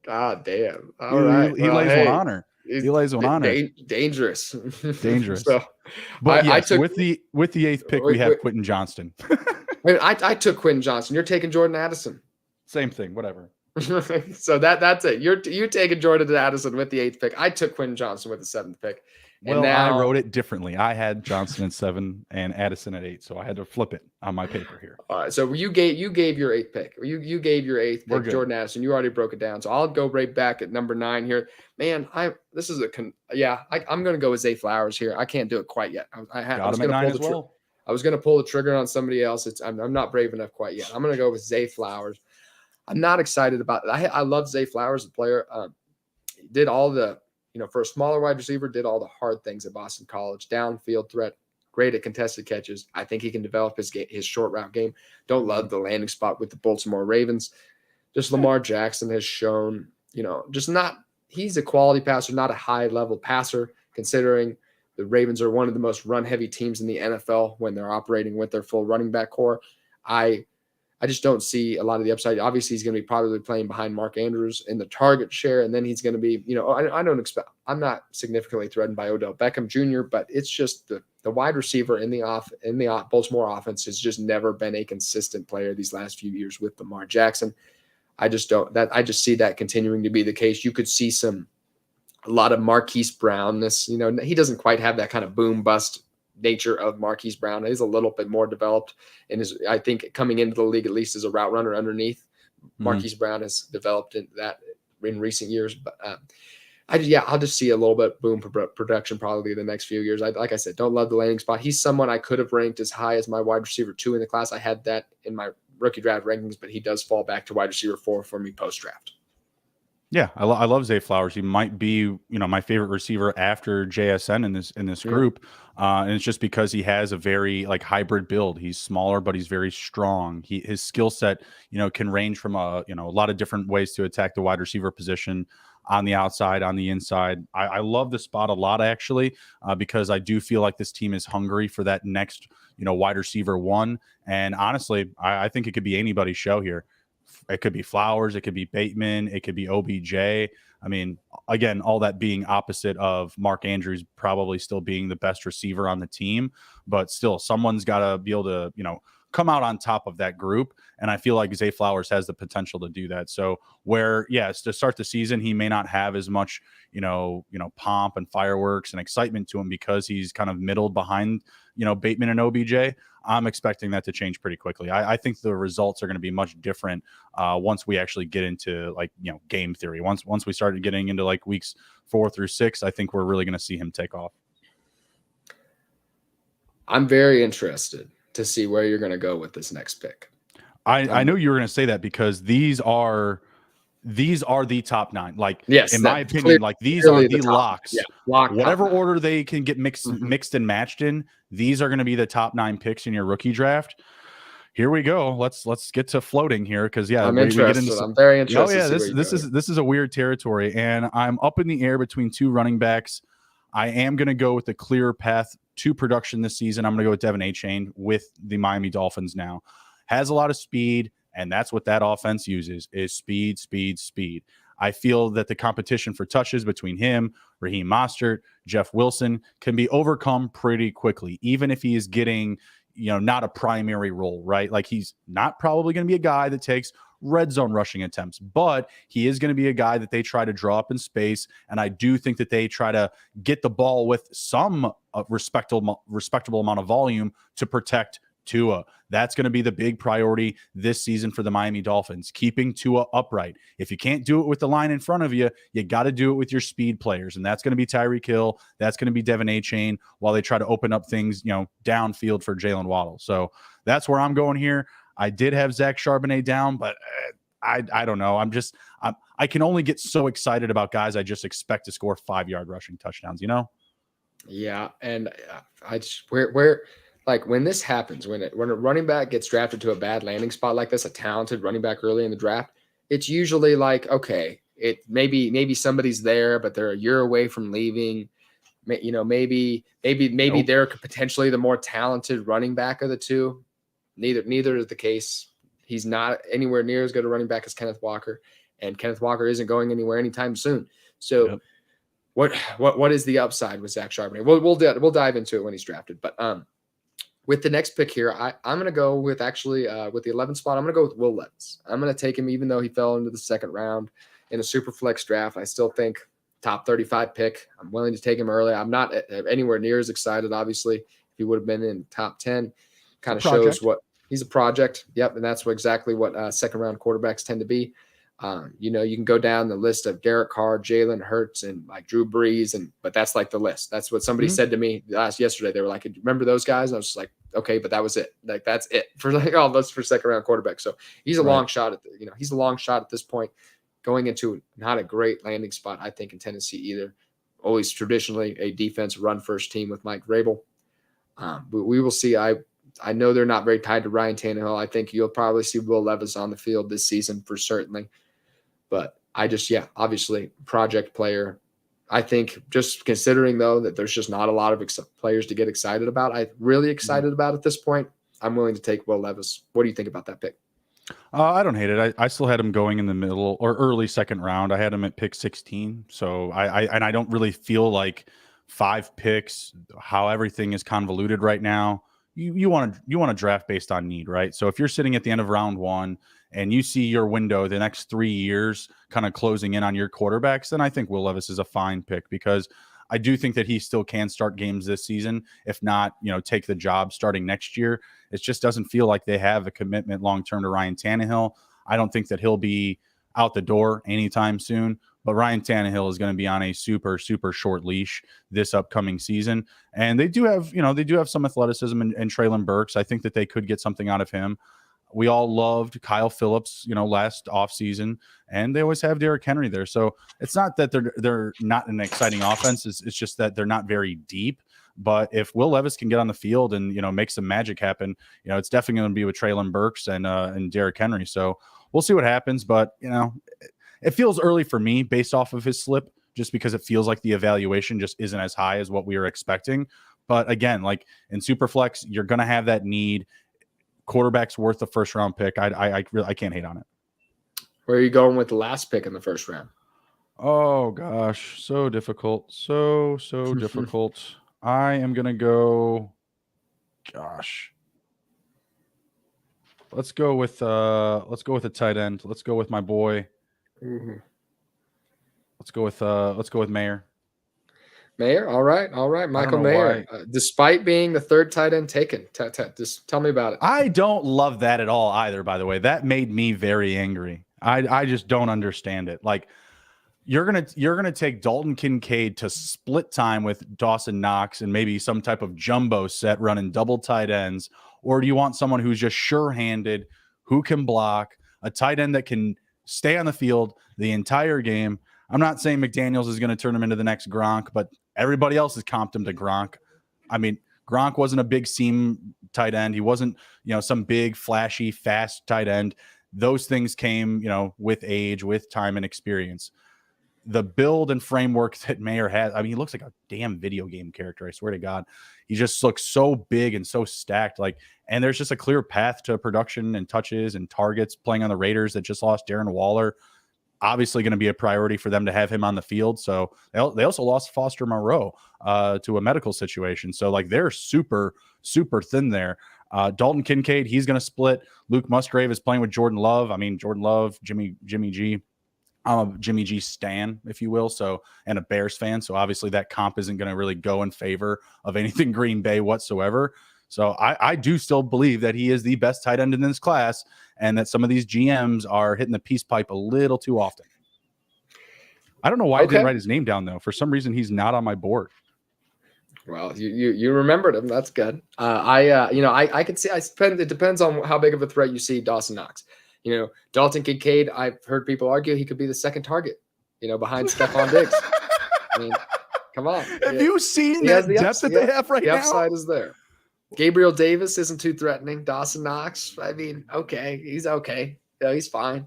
God damn. All right. He lays one on her. He lays one on her. Dangerous. Dangerous. So, but yes, with the 8th pick, we have Quentin Johnston. I took Quentin Johnson. You're taking Jordan Addison. Same thing, whatever. So that's it. You taking Jordan Addison with the 8th pick. I took Quentin Johnson with the 7th pick. And well, now, I wrote it differently. I had Johnson at 7 and Addison at 8, so I had to flip it on my paper here. All right, so you gave your 8th pick. You gave your 8th pick, Jordan Addison. You already broke it down, so I'll go right back at number 9 here. Man, I'm going to go with Zay Flowers here. I can't do it quite yet. I was going to pull the trigger on somebody else. I'm not brave enough quite yet. I'm going to go with Zay Flowers. I'm not excited about it. I love Zay Flowers, the player. Did all the. For a smaller wide receiver, did all the hard things at Boston College. Downfield threat, great at contested catches. I think he can develop his short route game. Don't love the landing spot with the Baltimore Ravens. Just Lamar Jackson has shown, he's a quality passer, not a high-level passer, considering the Ravens are one of the most run-heavy teams in the NFL when they're operating with their full running back core. I just don't see a lot of the upside. Obviously, he's going to be probably playing behind Mark Andrews in the target share, and then he's going to be, I'm not significantly threatened by Odell Beckham Jr., but it's just the wide receiver in the Baltimore offense has just never been a consistent player these last few years with Lamar Jackson. I just see that continuing to be the case. You could see a lot of Marquise Brownness. He doesn't quite have that kind of boom bust nature of Marquise Brown. He's a little bit more developed and I think coming into the league, at least as a route runner underneath, Marquise Brown has developed in that in recent years. But I'll just see a little bit boom production probably the next few years. Like I said, don't love the landing spot. He's someone I could have ranked as high as my wide receiver 2 in the class. I had that in my rookie draft rankings, but he does fall back to wide receiver 4 for me post draft. Yeah, I love Zay Flowers. He might be, my favorite receiver after JSN in this group, and it's just because he has a very hybrid build. He's smaller, but he's very strong. His skill set, can range from a lot of different ways to attack the wide receiver position on the outside, on the inside. I love the spot a lot actually, because I do feel like this team is hungry for that next wide receiver 1. And honestly, I think it could be anybody's show here. It could be Flowers, it could be Bateman, it could be OBJ. I mean, again, all that being opposite of Mark Andrews probably still being the best receiver on the team, but still someone's got to be able to, come out on top of that group. And I feel like Zay Flowers has the potential to do that. So where, yes, to start the season, he may not have as much, pomp and fireworks and excitement to him because he's kind of middled behind, Bateman and OBJ. I'm expecting that to change pretty quickly. I think the results are going to be much different once we actually get into game theory. Once we started getting into weeks 4 through 6, I think we're really going to see him take off. I'm very interested to see where you're going to go with this next pick. I know you were going to say that because these are the top 9. Like, yes, in my opinion, like these are the locks. Yeah, whatever order they can get mixed and matched in, these are going to be the top 9 picks in your rookie draft. Here we go. Let's get to floating here because I'm we interested. get into some, I'm very interested. Oh yeah, this is a weird territory, and I'm up in the air between 2 running backs. I am going to go with the clear path to production this season. I'm going to go with Devin Achane with the Miami Dolphins now. Has a lot of speed, and that's what that offense uses is speed, speed, speed. I feel that the competition for touches between him, Raheem Mostert, Jeff Wilson can be overcome pretty quickly, even if he is getting, not a primary role, right? Like he's not probably going to be a guy that takes red zone rushing attempts, but he is going to be a guy that they try to draw up in space. And I do think that they try to get the ball with some respectable amount of volume to protect Tua. That's going to be the big priority this season for the Miami Dolphins, keeping Tua upright. If you can't do it with the line in front of you, you got to do it with your speed players. And that's going to be Tyreek Hill. That's going to be Devin Achane while they try to open up things, downfield for Jalen Waddle. So that's where I'm going here. I did have Zach Charbonnet down, but I don't know. I can only get so excited about guys I just expect to score 5-yard rushing touchdowns, Yeah. And I just, where like when this happens, when a running back gets drafted to a bad landing spot like this, a talented running back early in the draft, it's usually like, okay, it maybe somebody's there, but they're a year away from leaving. Maybe they're potentially the more talented running back of the two. Neither is the case. He's not anywhere near as good a running back as Kenneth Walker, and Kenneth Walker isn't going anywhere anytime soon. So what is the upside with Zach Charbonnet? We'll dive into it when he's drafted, but with the next pick here, I'm going to go with with the 11th spot, I'm going to go with Will Levis. I'm going to take him even though he fell into the second round in a Superflex draft. I still think top 35 pick. I'm willing to take him early. I'm not anywhere near as excited, obviously, if he would have been in top 10. Kind of shows what he's a project. Yep, and that's exactly what second-round quarterbacks tend to be. You can go down the list of Derek Carr, Jalen Hurts, and like Drew Brees, but that's like the list. That's what somebody said to me yesterday. They were like, "Remember those guys?" And I was just like, "Okay," but that was it. Like that's it for like all those for second-round quarterbacks. So he's a long shot he's a long shot at this point, going into not a great landing spot, I think, in Tennessee either. Always traditionally a defense run-first team with Mike Vrabel. We will see. I know they're not very tied to Ryan Tannehill. I think you'll probably see Will Levis on the field this season for certainly. But obviously project player. I think just considering, though, that there's just not a lot of players to get excited about. I'm really excited about at this point. I'm willing to take Will Levis. What do you think about that pick? I don't hate it. I still had him going in the middle or early second round. I had him at pick 16. So I don't really feel like 5 picks, how everything is convoluted right now. You want to draft based on need, right? So if you're sitting at the end of round 1 and you see your window the next 3 years kind of closing in on your quarterbacks, then I think Will Levis is a fine pick because I do think that he still can start games this season. If not, take the job starting next year. It just doesn't feel like they have a commitment long-term to Ryan Tannehill. I don't think that he'll be out the door anytime soon. But Ryan Tannehill is going to be on a super, super short leash this upcoming season. And they do have some athleticism in Treylon Burks. I think that they could get something out of him. We all loved Kyle Phillips, last offseason, and they always have Derrick Henry there. So it's not that they're not an exciting offense. It's just that they're not very deep. But if Will Levis can get on the field and, make some magic happen, it's definitely going to be with Treylon Burks and Derrick Henry. So we'll see what happens. But, it feels early for me based off of his slip, just because it feels like the evaluation just isn't as high as what we were expecting. But again, like in Superflex, you're going to have that need. Quarterback's worth the first round pick. I can't hate on it. Where are you going with the last pick in the first round? Oh gosh, so difficult. So difficult. I am going to go, gosh. Let's go with a tight end. Let's go with my boy. Mm-hmm. Let's go with Mayer. Mayer, all right, Michael Mayer. Despite being the third tight end taken, just tell me about it. I don't love that at all either. By the way, that made me very angry. I just don't understand it. Like you're gonna take Dalton Kincaid to split time with Dawson Knox and maybe some type of jumbo set running double tight ends or do you want someone who's just sure-handed, who can block, a tight end that can stay on the field the entire game? I'm not saying McDaniels is going to turn him into the next Gronk, but everybody else has comped him to Gronk. I mean, Gronk wasn't a big seam tight end. He wasn't, some big, flashy, fast tight end. Those things came, with age, with time and experience. The build and framework that Mayer has, I mean, he looks like a damn video game character. I swear to God. He just looks so big and so stacked. And there's just a clear path to production and touches and targets playing on the Raiders that just lost Darren Waller. Obviously going to be a priority for them to have him on the field. So they also lost Foster Moreau to a medical situation. So they're super, super thin there. Dalton Kincaid, he's going to split. Luke Musgrave is playing with Jordan Love. I mean, Jordan Love, Jimmy G. I'm a Jimmy G stan, if you will, and a Bears fan. So obviously that comp isn't going to really go in favor of anything Green Bay whatsoever. So I do still believe that he is the best tight end in this class, and that some of these GMs are hitting the peace pipe a little too often. I don't know why I didn't write his name down, though. For some reason, he's not on my board. Well, you remembered him. That's good. I could see. It depends on how big of a threat you see Dawson Knox. Dalton Kincaid, I've heard people argue he could be the second target, behind Stephon Diggs. I mean, come on. Have you seen that depth that they have right now? The upside is there. Gabriel Davis isn't too threatening. Dawson Knox, I mean, okay. He's okay. Yeah, he's fine.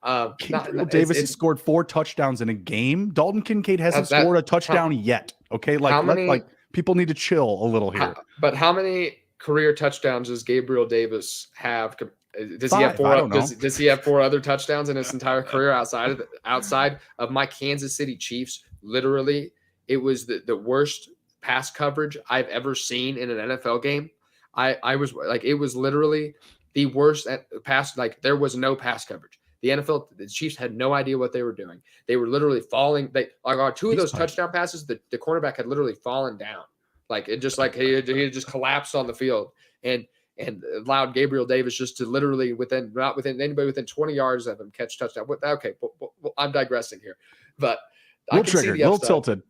Gabriel Davis has scored 4 touchdowns in a game. Dalton Kincaid hasn't scored a touchdown yet. Okay, people need to chill a little here. But how many career touchdowns does Gabriel Davis have? Does 5, he have 4? Does he have 4 other touchdowns in his entire career outside of my Kansas City Chiefs? Literally, it was the worst pass coverage I've ever seen in an NFL game. It was literally the worst pass. There was no pass coverage. The Chiefs had no idea what they were doing. They were literally falling. On 2 of those touchdown passes, the cornerback had literally fallen down. He just collapsed on the field and allowed Gabriel Davis just to literally not within anybody within 20 yards of him catch touchdown. Okay, I'm digressing here, but a little tilted.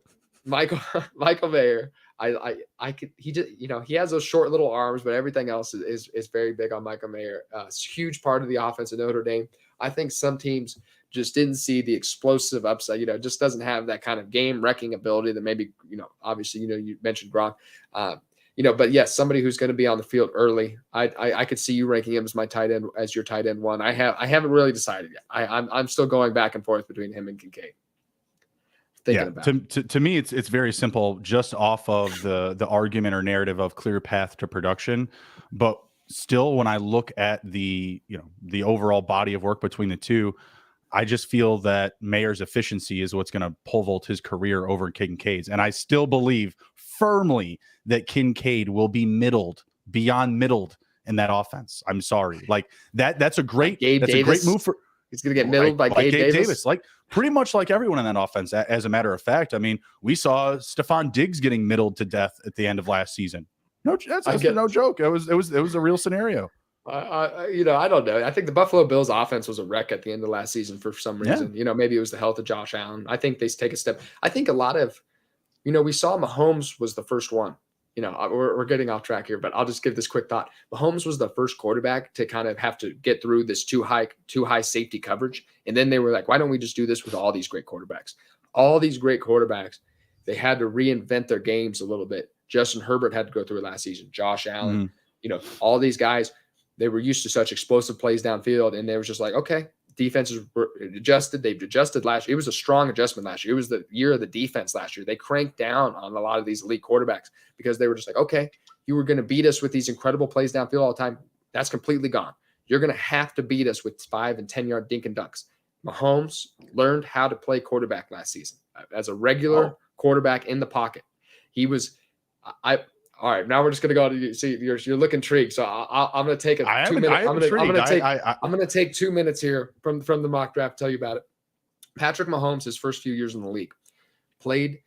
Michael Mayer, he has those short little arms, but everything else is very big on Michael Mayer. It's a huge part of the offense at Notre Dame. I think some teams just didn't see the explosive upside, just doesn't have that kind of game wrecking ability that maybe, obviously, you mentioned Gronk, but yes, somebody who's going to be on the field early. I could see you ranking him as my tight end, as your tight end 1. I haven't really decided yet. I'm still going back and forth between him and Kincaid. To me, it's very simple, just off of the argument or narrative of clear path to production. But still, when I look at the overall body of work between the two, I just feel that Mayer's efficiency is what's going to pole vault his career over Kincaid's. And I still believe firmly that Kincaid will be beyond middled in that offense. I'm sorry. That's a great move for. He's going to get middled by Gabe Davis. Pretty much like everyone in that offense. As a matter of fact, I mean, we saw Stephon Diggs getting middled to death at the end of last season. No, that's no joke. It was a real scenario. I don't know. I think the Buffalo Bills offense was a wreck at the end of last season for some reason. Yeah. Maybe it was the health of Josh Allen. I think they take a step. I think a lot of, we saw Mahomes was the first one. We're getting off track here, but I'll just give this quick thought. Mahomes was the first quarterback to kind of have to get through this too high safety coverage. And then they were like, why don't we just do this with all these great quarterbacks? All these great quarterbacks, they had to reinvent their games a little bit. Justin Herbert had to go through it last season. Josh Allen, all these guys, they were used to such explosive plays downfield. And they were just like, okay, defenses were adjusted. They've adjusted last year. It was a strong adjustment last year. It was the year of the defense last year. They cranked down on a lot of these elite quarterbacks because they were just like, okay, you were going to beat us with these incredible plays downfield all the time. That's completely gone. You're going to have to beat us with 5 and 10 yard dink and dunks. Mahomes learned how to play quarterback last season as a regular quarterback in the pocket. He was, all right, now we're just gonna go to see. You look intrigued, so I'm gonna take 2 minutes. I'm gonna take 2 minutes here from the mock draft. Tell you about it. Patrick Mahomes, his first few years in the league, played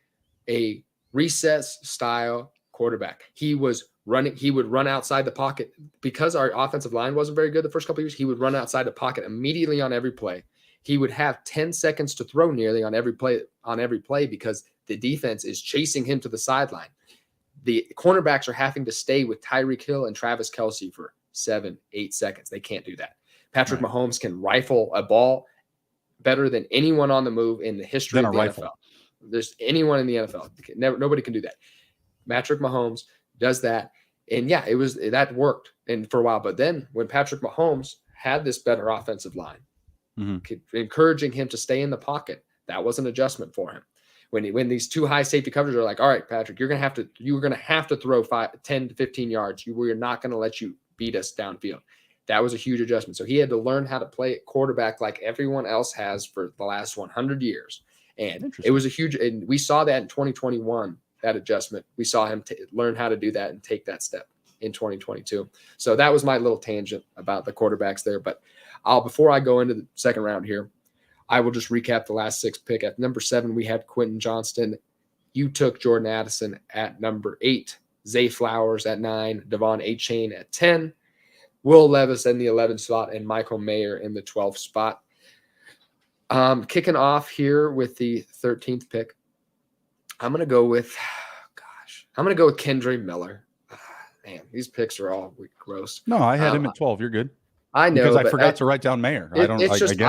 a recess style quarterback. He was running. He would run outside the pocket because our offensive line wasn't very good the first couple of years. He would run outside the pocket immediately on every play. He would have 10 seconds to throw nearly on every play because the defense is chasing him to the sideline. the cornerbacks are having to stay with Tyreek Hill and Travis Kelce for 7-8 seconds. They can't do that. Patrick Mahomes can rifle a ball better than anyone on the move in the history of the NFL. There's anyone in the NFL. Nobody can do that. Patrick Mahomes does that. And yeah, that worked and for a while. But then when Patrick Mahomes had this better offensive line, encouraging him to stay in the pocket, that was an adjustment for him. When these two high safety coverages are like, all right, Patrick, you're gonna have to throw 10 to 15 yards. We're not gonna let you beat us downfield. That was a huge adjustment. So he had to learn how to play quarterback like everyone else has for the last 100 years. And it was a huge, and we saw that in 2021, that adjustment. We saw him learn how to do that and take that step in 2022. So that was my little tangent about the quarterbacks there. But before I go into the second round here, I will just recap the last 6 pick. At number 7, we had Quentin Johnston. You took Jordan Addison at number 8, Zay Flowers at 9, Devon A-Chain at 10, Will Levis in the 11th spot, and Michael Mayer in the 12th spot. Kicking off here with the 13th pick, I'm going to go with Kendre Miller. Man, these picks are all gross. No, I had him at 12. You're good. I know, because I forgot to write down Mayer. I don't know how I didn't do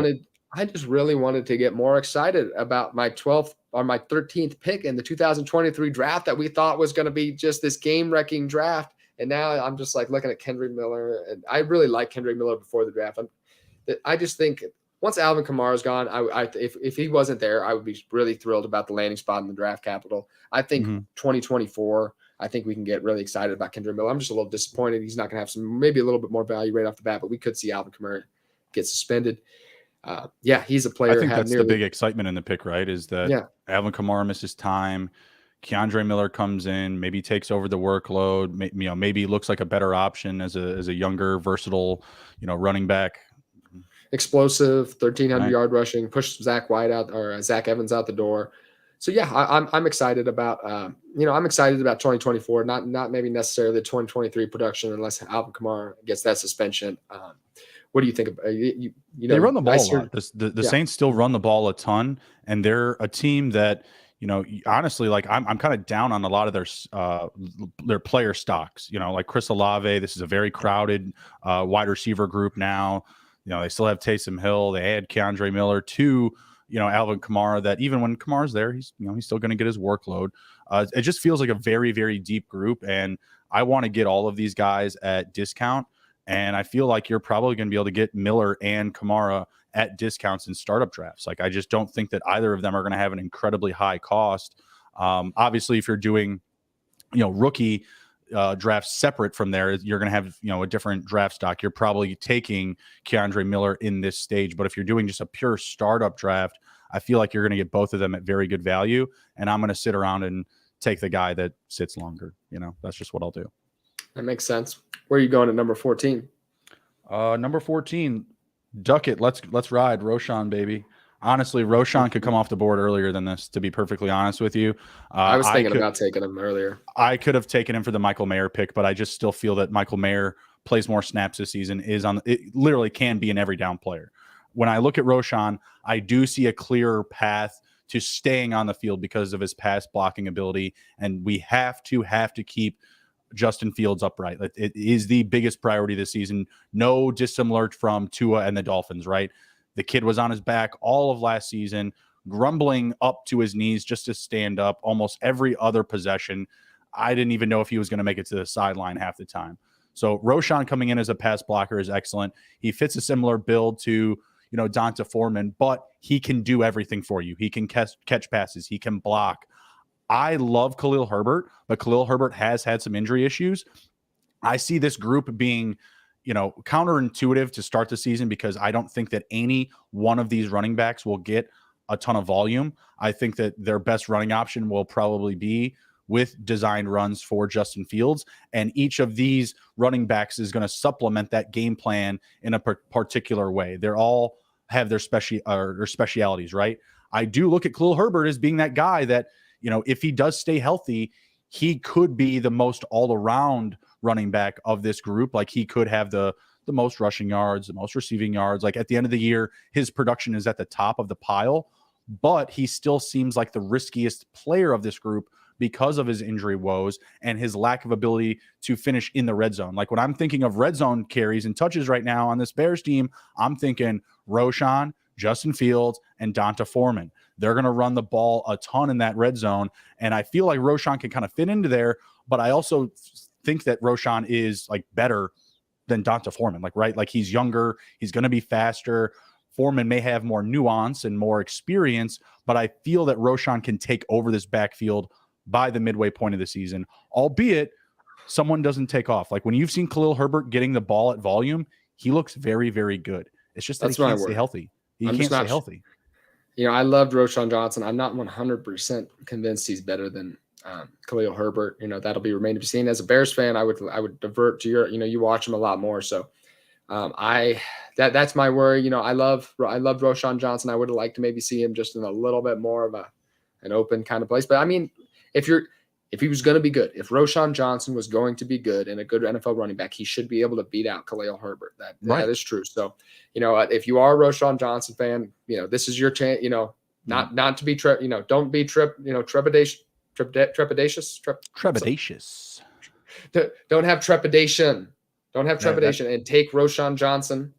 it. I just really wanted to get more excited about my 12th or my 13th pick in the 2023 draft that we thought was going to be just this game-wrecking draft. And now I'm just like looking at Kendre Miller, and I really liked Kendre Miller before the draft. I just think once Alvin Kamara's gone, if he wasn't there, I would be really thrilled about the landing spot in the draft capital. I think 2024, I think we can get really excited about Kendre Miller. I'm just a little disappointed he's not going to have maybe a little bit more value right off the bat, but we could see Alvin Kamara get suspended. He's a player. I think that's the big excitement in the pick, right? Is that Alvin Kamara misses time, Keandre Miller comes in, maybe takes over the workload, maybe looks like a better option as a younger, versatile, running back. Explosive, 1,300 yard rushing, push Zach Evans out the door. So yeah, I'm excited about I'm excited about 2024. Not maybe necessarily the 2023 production unless Alvin Kamara gets that suspension. What do you think? They run the ball a lot. The Saints still run the ball a ton, and they're a team that honestly, like I'm kind of down on a lot of their player stocks. Like Chris Olave. This is a very crowded wide receiver group now. They still have Taysom Hill. They add Keandre Miller to Alvin Kamara. That even when Kamara's there, he's still going to get his workload. It just feels like a very, very deep group, and I want to get all of these guys at discount. And I feel like you're probably going to be able to get Miller and Kamara at discounts in startup drafts. Like I just don't think that either of them are going to have an incredibly high cost. Obviously, if you're doing rookie drafts separate from there, you're going to have a different draft stock. You're probably taking Keandre Miller in this stage, but if you're doing just a pure startup draft, I feel like you're going to get both of them at very good value, and I'm going to sit around and take the guy that sits longer. That's just what I'll do. That makes sense. Where are you going at number 14? Number 14, duck it. Let's ride Roshan, baby. Honestly, Roshan could come off the board earlier than this, to be perfectly honest with you. I was thinking about taking him earlier. I could have taken him for the Michael Mayer pick, but I just still feel that Michael Mayer plays more snaps this season, it literally can be an every down player. When I look at Roshan, I do see a clearer path to staying on the field because of his pass blocking ability, and we have to keep Justin Fields upright. It is the biggest priority this season. No dissimilar from Tua and the Dolphins, right? The kid was on his back all of last season, grumbling up to his knees just to stand up almost every other possession. I didn't even know if he was going to make it to the sideline half the time. So Roshan coming in as a pass blocker is excellent. He fits a similar build to, Donta Foreman, but he can do everything for you. He can catch passes. He can block. I love Khalil Herbert, but Khalil Herbert has had some injury issues. I see this group being, counterintuitive to start the season because I don't think that any one of these running backs will get a ton of volume. I think that their best running option will probably be with designed runs for Justin Fields, and each of these running backs is going to supplement that game plan in a particular way. They're all have their specialities, right? I do look at Khalil Herbert as being that guy that, if he does stay healthy, he could be the most all-around running back of this group. Like he could have the most rushing yards, the most receiving yards. Like at the end of the year, his production is at the top of the pile, but he still seems like the riskiest player of this group because of his injury woes and his lack of ability to finish in the red zone. Like when I'm thinking of red zone carries and touches right now on this Bears team, I'm thinking Roschon, Justin Fields, and Donta Foreman. They're going to run the ball a ton in that red zone. And I feel like Roschon can kind of fit into there, but I also think that Roschon is like better than Donta Foreman. Like, right. Like he's younger. He's going to be faster. Foreman may have more nuance and more experience, but I feel that Roschon can take over this backfield by the midway point of the season, albeit someone doesn't take off. Like when you've seen Khalil Herbert getting the ball at volume, he looks very, very good. It's just that he can't stay healthy. He can't stay healthy. I loved Roschon Johnson. I'm not 100% convinced he's better than Khalil Herbert. That'll be remain to be seen. As a Bears fan, I would divert to your, you watch him a lot more. So that's my worry. I love Roschon Johnson. I would have liked to maybe see him just in a little bit more of an open kind of place. But I mean, if he was going to be good, if Roschon Johnson was going to be good and a good NFL running back, he should be able to beat out Khalil Herbert. That is true. So, if you are a Roschon Johnson fan, this is your chance, not to be, don't be trepidatious. Don't have trepidation. Don't have trepidation and take Roschon Johnson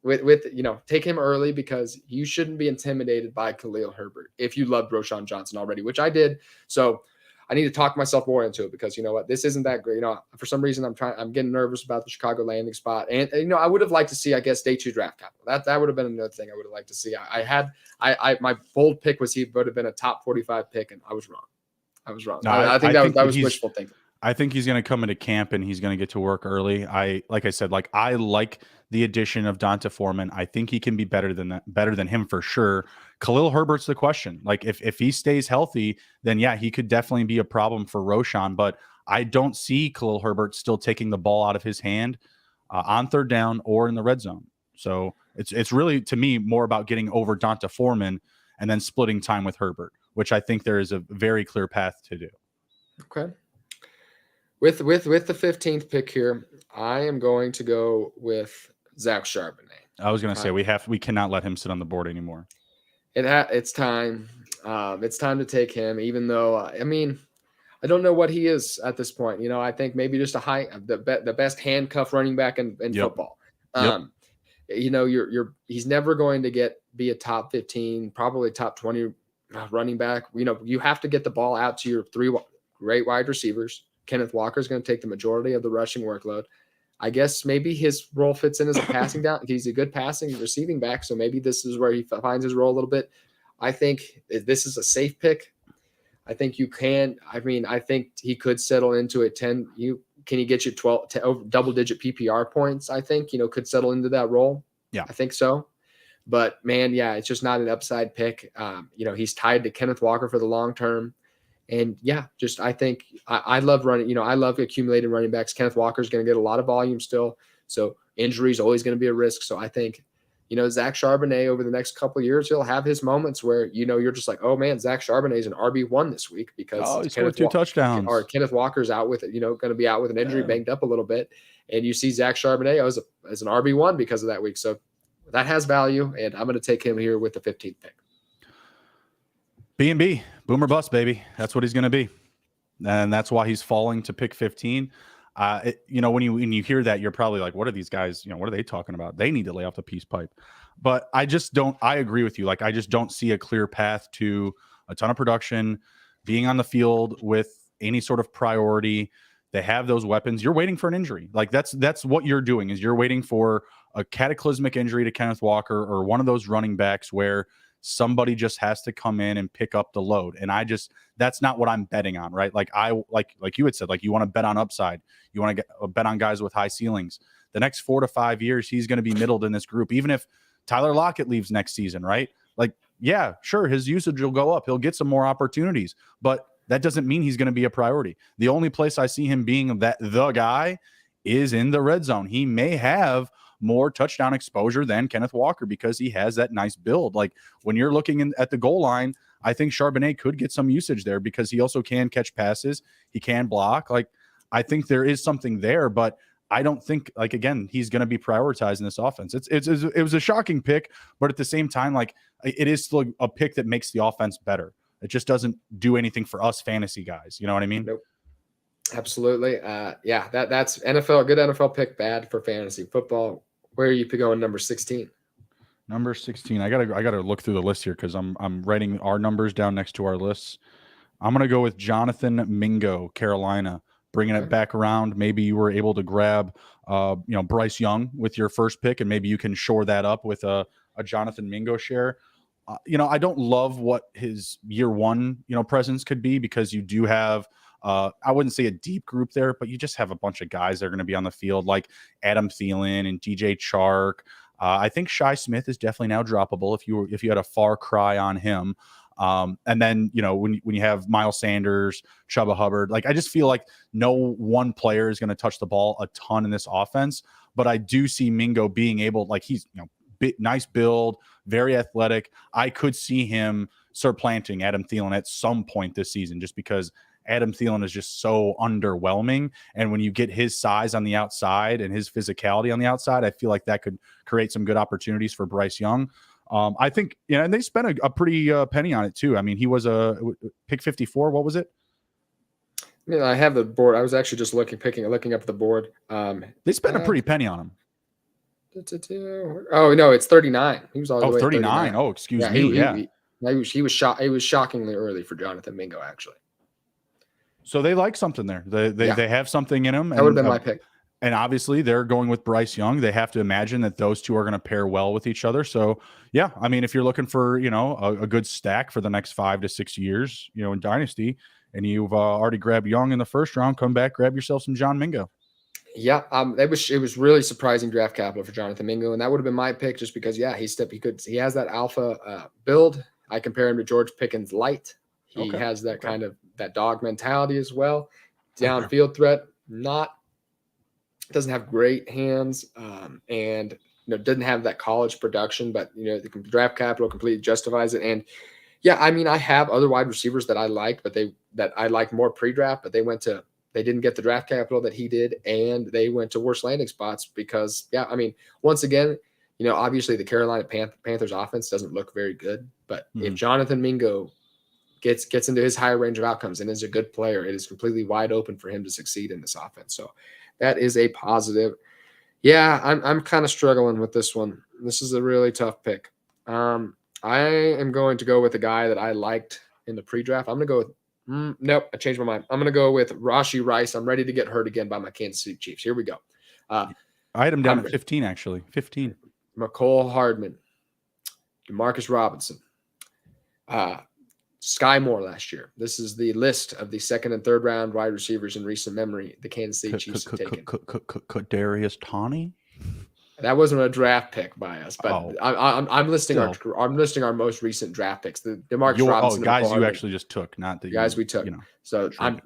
with take him early because you shouldn't be intimidated by Khalil Herbert if you loved Roschon Johnson already, which I did. So I need to talk myself more into it because this isn't that great. For some reason I'm getting nervous about the Chicago landing spot. And I would have liked to see, I guess, day 2 draft capital. That would have been another thing I would have liked to see. My bold pick was he would have been a top 45 pick, and I was wrong. No, I think that was wishful thinking. I think he's going to come into camp and he's going to get to work early. I like the addition of Donta Foreman. I think he can be better than him for sure. Khalil Herbert's the question. Like if he stays healthy, then yeah, he could definitely be a problem for Roschon, but I don't see Khalil Herbert still taking the ball out of his hand on third down or in the red zone. So it's really, to me, more about getting over Donta Foreman and then splitting time with Herbert, which I think there is a very clear path to do. Okay. With the 15th pick here, I am going to go with Zach Charbonnet. I was going to say we cannot let him sit on the board anymore. It's time. It's time to take him. Even though I don't know what he is at this point. I think maybe just the best handcuff running back in football. He's never going to be a top 15, probably top 20 running back. You have to get the ball out to your 3 great wide receivers. Kenneth Walker is going to take the majority of the rushing workload. I guess maybe his role fits in as a passing down. He's a good passing receiving back, so maybe this is where he finds his role a little bit. I think this is a safe pick. I think you can. I think he could settle into a 10. Can he get you 12 double-digit PPR points? I think could settle into that role. Yeah, I think so. But man, yeah, it's just not an upside pick. He's tied to Kenneth Walker for the long term. And yeah, I think I love running, I love accumulating running backs. Kenneth Walker is going to get a lot of volume still. So injury is always going to be a risk. So I think, Zach Charbonnet over the next couple of years, he'll have his moments where, you're just like, oh man, Zach Charbonnet is an RB1 this week because he scored 2 touchdowns. Or Kenneth Walker's out with it, going to be out with an injury, banged up a little bit. And you see Zach Charbonnet as an RB1 because of that week. So that has value. And I'm going to take him here with the 15th pick. B&B, boom or bust, baby. That's what he's going to be. And that's why he's falling to pick 15. When you hear that, you're probably like, what are these guys, what are they talking about? They need to lay off the peace pipe. But I agree with you. Like, I just don't see a clear path to a ton of production, being on the field with any sort of priority. They have those weapons. You're waiting for an injury. Like that's what you're doing is you're waiting for a cataclysmic injury to Kenneth Walker or one of those running backs where somebody just has to come in and pick up the load. And that's not what I'm betting on, right? Like like you had said, like you want to bet on upside. You want to bet on guys with high ceilings. The next 4 to 5 years, he's going to be middled in this group. Even if Tyler Lockett leaves next season, right? Like, yeah, sure. His usage will go up. He'll get some more opportunities, but that doesn't mean he's going to be a priority. The only place I see him being the guy is in the red zone. He may have more touchdown exposure than Kenneth Walker because he has that nice build. Like when you're looking at the goal line, I think Charbonnet could get some usage there because he also can catch passes. He can block. Like I think there is something there, but I don't think again, he's going to be prioritized in this offense. It was a shocking pick, but at the same time, like it is still a pick that makes the offense better. It just doesn't do anything for us fantasy guys. You know what I mean? Nope. Absolutely. Yeah, that's NFL, good NFL pick, bad for fantasy football. Where are you going number 16? Number 16. I gotta look through the list here because I'm writing our numbers down next to our lists. I'm gonna go with Jonathan Mingo, Carolina, bringing it back around. Maybe you were able to grab, Bryce Young with your first pick, and maybe you can shore that up with a Jonathan Mingo share. I don't love what his year one, presence could be because you do have. I wouldn't say a deep group there, but you just have a bunch of guys that are going to be on the field like Adam Thielen and DJ Chark. I think Shi Smith is definitely now droppable if you had a far cry on him. And then, when you have Miles Sanders, Chuba Hubbard, like I just feel like no one player is going to touch the ball a ton in this offense. But I do see Mingo being able, like he's, nice build, very athletic. I could see him supplanting Adam Thielen at some point this season just because Adam Thielen is just so underwhelming. And when you get his size on the outside and his physicality on the outside, I feel like that could create some good opportunities for Bryce Young. I think, and they spent a pretty penny on it too. I mean, he was a pick 54. What was it? I have the board. I was actually just looking up the board. They spent a pretty penny on him. Oh no, it's 39. He was all the way 39. 39. Oh, excuse me. He was shockingly early for Jonathan Mingo, actually. So they like something there. They have something in them. That would have been my pick. And obviously they're going with Bryce Young. They have to imagine that those two are going to pair well with each other. So yeah, I mean, if you're looking for, a good stack for the next 5 to 6 years, in Dynasty, and you've already grabbed Young in the first round, come back, grab yourself some John Mingo. Yeah, it was really surprising draft capital for Jonathan Mingo, and that would have been my pick just because he has that alpha build. I compare him to George Pickens light. He has that kind of that dog mentality as well. Downfield threat, doesn't have great hands, and doesn't have that college production, but the draft capital completely justifies it. And yeah, I mean, I have other wide receivers that I liked, but that I liked more pre-draft, but they didn't get the draft capital that he did, and they went to worse landing spots because, I mean, once again, obviously the Carolina Panthers offense doesn't look very good, but if Jonathan Mingo gets into his higher range of outcomes and is a good player, it is completely wide open for him to succeed in this offense. So that is a positive. Yeah, I'm kind of struggling with this one. This is a really tough pick. I am going to go with a guy that I liked in the pre-draft. I'm going to go with nope, I changed my mind. I'm going to go with Rashee Rice. I'm ready to get hurt again by my Kansas City Chiefs. Here we go. I had him down at 15, actually. 15. McCole Hardman, Demarcus Robinson, Sky Moore last year. This is the list of the second and third round wide receivers in recent memory the Kansas City Chiefs have taken. Darius Toney? That wasn't a draft pick by us, but I'm listing our most recent draft picks. The Demarcus Robinson, guys you actually just took, not the guys we took. So I'm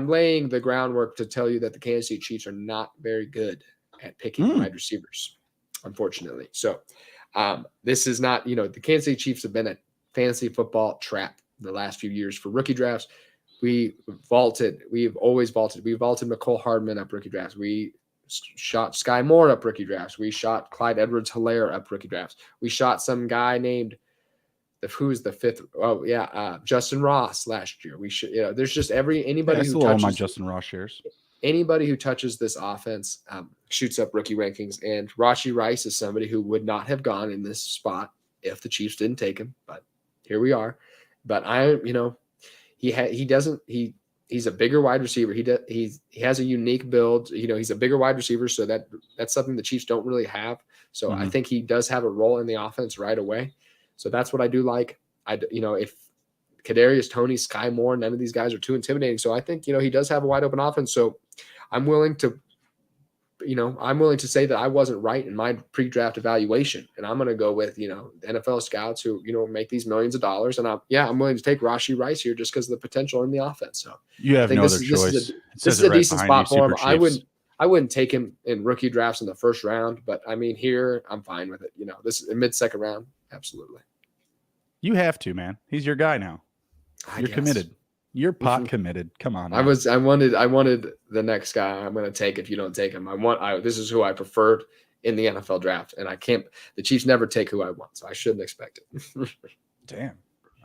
laying the groundwork to tell you that the Kansas City Chiefs are not very good at picking wide receivers, unfortunately. So this is not, the Kansas City Chiefs have been a fantasy football trap the last few years for rookie drafts. We've always vaulted. We vaulted McCole Hardman up rookie drafts. We shot Sky Moore up rookie drafts. We shot Clyde Edwards-Helaire up rookie drafts. We shot some guy named who's the fifth? Oh yeah, Justin Ross last year. We should, there's just anybody who touches my Justin Ross shares. Anybody who touches this offense shoots up rookie rankings. And Rashee Rice is somebody who would not have gone in this spot if the Chiefs didn't take him. But here we are. But he's a bigger wide receiver. He has a unique build. He's a bigger wide receiver, so that's something the Chiefs don't really have. So I think he does have a role in the offense right away. So that's what I do like. If Kadarius Toney, Sky Moore, none of these guys are too intimidating. So I think he does have a wide open offense. So I'm willing to say that I wasn't right in my pre-draft evaluation, and I'm going to go with NFL scouts who make these millions of dollars, and I'm willing to take Rashee Rice here just because of the potential in the offense. So you have no other choice. This is a decent spot for him. I wouldn't take him in rookie drafts in the first round, but I mean here I'm fine with it. This is a mid-second round, absolutely. You have to, man. He's your guy now. You're committed. You're committed. Come on. Man. I wanted the next guy I'm going to take if you don't take him. This is who I preferred in the NFL draft, and the Chiefs never take who I want, so I shouldn't expect it. Damn.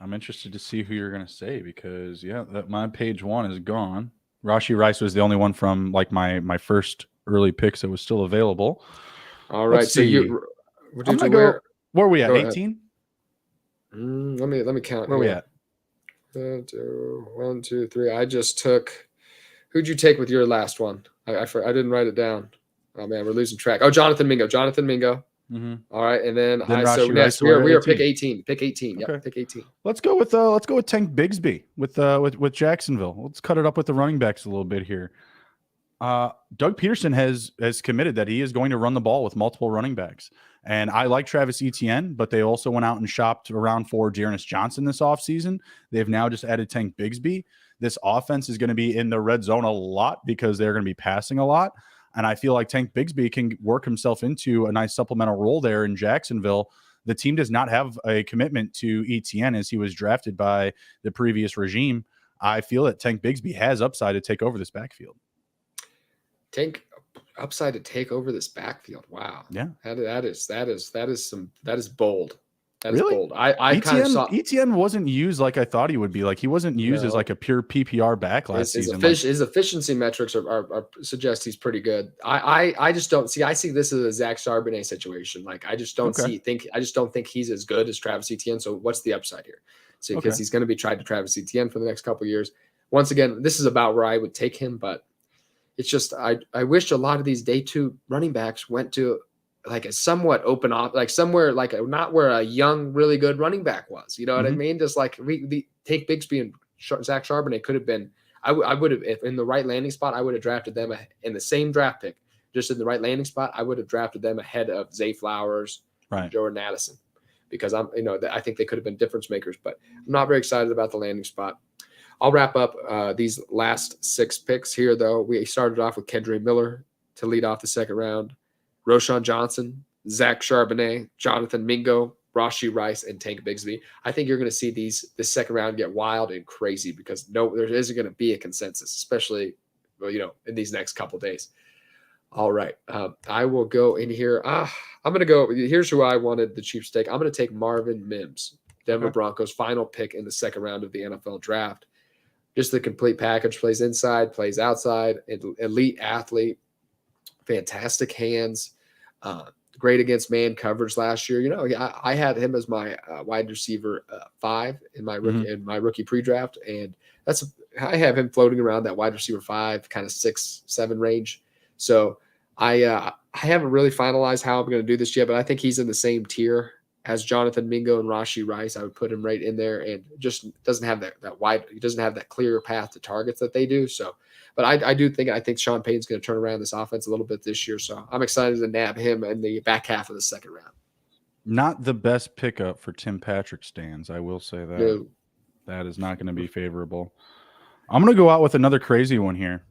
I'm interested to see who you're going to say because, my page 1 is gone. Rashee Rice was the only one from like my first early picks that was still available. All right. Let's So see. I'm going to go. Where are we at? 18? Let me count. Where are we at? 1, 2, 3. I just took. Who'd you take with your last one? I didn't write it down. Oh man, we're losing track. Oh, Jonathan Mingo. Mm-hmm. All right, and then Rashee next Rice, we are pick 18. Pick 18. Okay. Yep, pick 18. Let's go with Tank Bigsby with Jacksonville. Let's cut it up with the running backs a little bit here. Doug Peterson has committed that he is going to run the ball with multiple running backs. And I like Travis Etienne, but they also went out and shopped around for Dearness Johnson this offseason. They've now just added Tank Bigsby. This offense is going to be in the red zone a lot because they're going to be passing a lot. And I feel like Tank Bigsby can work himself into a nice supplemental role there in Jacksonville. The team does not have a commitment to Etienne as he was drafted by the previous regime. I feel that Tank Bigsby has upside to take over this backfield. Tank upside to take over this backfield. Wow. Yeah. That is bold. That is really bold. I kind of saw Etienne wasn't used like I thought he would be. Like he wasn't used as like a pure PPR back last season. His efficiency metrics are suggest he's pretty good. I just don't see. I see this as a Zach Charbonnet situation. Like I just don't I just don't think he's as good as Travis Etienne. So what's the upside here? So because he's going to be tried to Travis Etienne for the next couple of years. Once again, this is about where I would take him, but it's just I wish a lot of these day 2 running backs went to like a somewhat open off, like somewhere like not where a young, really good running back was. You know what I mean? Just like take Bigsby and Zach Charbonnet could have been. I would have, if in the right landing spot, I would have drafted them in the same draft pick, just in the right landing spot. I would have drafted them ahead of Zay Flowers, Jordan Addison, because I think they could have been difference makers. But I'm not very excited about the landing spot. I'll wrap up these last 6 picks here, though. We started off with Kendre Miller to lead off the second round. Roschon Johnson, Zach Charbonnet, Jonathan Mingo, Rashee Rice, and Tank Bigsby. I think you're going to see this second round get wild and crazy because there isn't going to be a consensus, especially in these next couple days. All right, I will go in here. I'm going to go. Here's who I wanted the cheap stake. I'm going to take Marvin Mims, Denver Broncos' final pick in the second round of the NFL draft. Just the complete package. Plays inside, plays outside. Elite athlete. Fantastic hands, great against man coverage last year. I had him as my wide receiver 5 in my rookie pre-draft, and I have him floating around that wide receiver 5, kind of 6, 7 range. So I haven't really finalized how I'm going to do this yet, but I think he's in the same tier as Jonathan Mingo and Rashee Rice. I would put him right in there, and just doesn't have that wide. He doesn't have that clear path to targets that they do. So. But I think Sean Payton's going to turn around this offense a little bit this year. So I'm excited to nab him in the back half of the second round. Not the best pickup for Tim Patrick stands. I will say that. No. That is not going to be favorable. I'm going to go out with another crazy one here.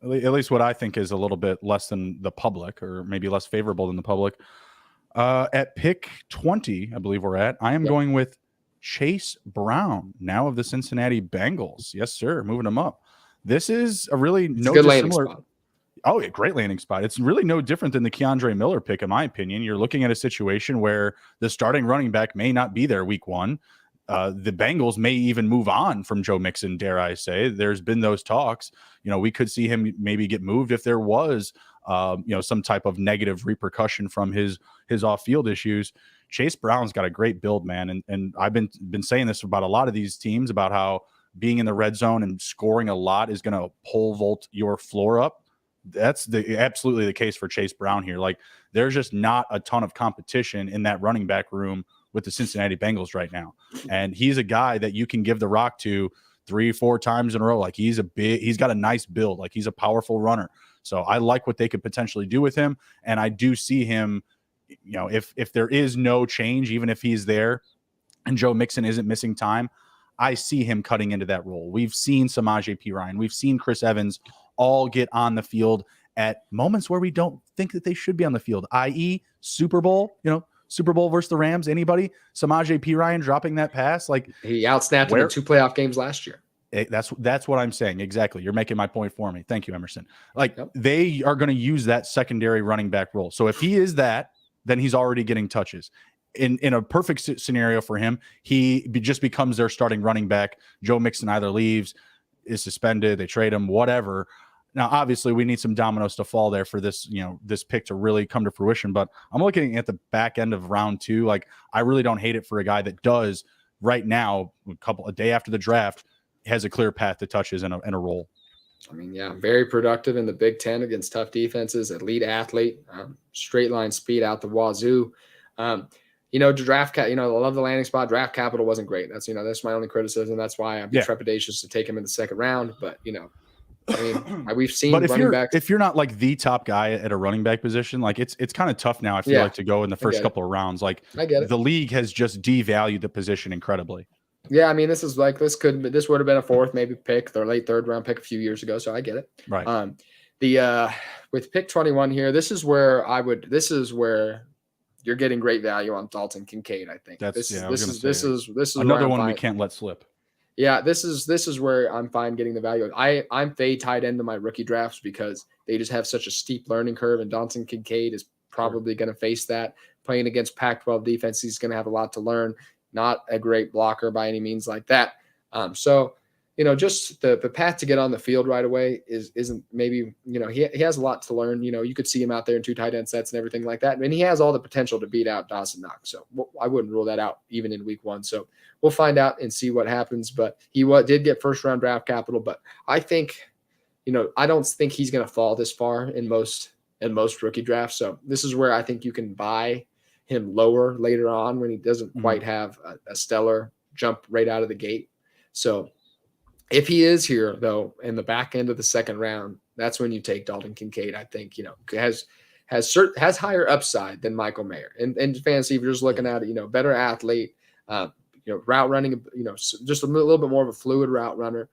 At least what I think is a little bit less than the public, or maybe less favorable than the public. At pick 20, I believe we're at, I am going with Chase Brown, now of the Cincinnati Bengals. Yes, sir. Moving him up. This is a really good landing spot. Oh, yeah, great landing spot. It's really no different than the Keandre Miller pick, in my opinion. You're looking at a situation where the starting running back may not be there week 1. The Bengals may even move on from Joe Mixon, dare I say. There's been those talks. We could see him maybe get moved if there was, some type of negative repercussion from his off-field issues. Chase Brown's got a great build, man. And I've been saying this about a lot of these teams about how being in the red zone and scoring a lot is going to pole vault your floor up. That's absolutely the case for Chase Brown here. Like, there's just not a ton of competition in that running back room with the Cincinnati Bengals right now. And he's a guy that you can give the rock to 3-4 times in a row. Like, he's got a nice build. Like, he's a powerful runner. So I like what they could potentially do with him. And I do see him, if there is no change, even if he's there and Joe Mixon isn't missing time, I see him cutting into that role. We've seen Samaje Perine. We've seen Chris Evans all get on the field at moments where we don't think that they should be on the field, i.e. Super Bowl, Super Bowl versus the Rams. Anybody? Samaje Perine dropping that pass. Like, he outsnapped him in 2 playoff games last year. That's what I'm saying. Exactly. You're making my point for me. Thank you, Emerson. They are going to use that secondary running back role. So if he is that, then he's already getting touches. in a perfect scenario for him, just becomes their starting running back. Joe Mixon either leaves, is suspended, they trade him, whatever. Now, obviously, we need some dominoes to fall there for this, this pick to really come to fruition. But I'm looking at the back end of round 2. Like, I really don't hate it for a guy that does right now, a day after the draft, has a clear path to touches in a role. I mean, yeah, very productive in the Big Ten against tough defenses, elite athlete, straight line speed out the wazoo. To draft, I love the landing spot. Draft capital wasn't great. That's my only criticism. That's why I'd be trepidatious to take him in the second round. But, we've seen running backs. If you're not like the top guy at a running back position, like it's kind of tough now, I feel like, to go in the first couple of rounds. Like, I get it. The league has just devalued the position incredibly. Yeah, I mean, this would have been a fourth, maybe pick, or late third round pick a few years ago. So I get it. Right. With pick 21 here, this is where you're getting great value on Dalton Kincaid. I think this is another one we can't let slip. Yeah, this is where I'm fine getting the value. I'm fade tied into my rookie drafts because they just have such a steep learning curve, and Dalton Kincaid is probably going to face that. Playing against Pac-12 defense, he's going to have a lot to learn. Not a great blocker by any means like that. Just the path to get on the field right away isn't maybe, he has a lot to learn. You could see him out there in 2 tight end sets and everything like that. And he has all the potential to beat out Dawson Knox. So I wouldn't rule that out even in week 1. So we'll find out and see what happens. But he did get first round draft capital. But I think, I don't think he's going to fall this far in most rookie drafts. So this is where I think you can buy him lower later on when he doesn't quite have a stellar jump right out of the gate. So if he is here, though, in the back end of the second round, that's when you take Dalton Kincaid. I think, has higher upside than Michael Mayer. And fantasy, if you're just looking at it, better athlete, route running, just a little bit more of a fluid route runner,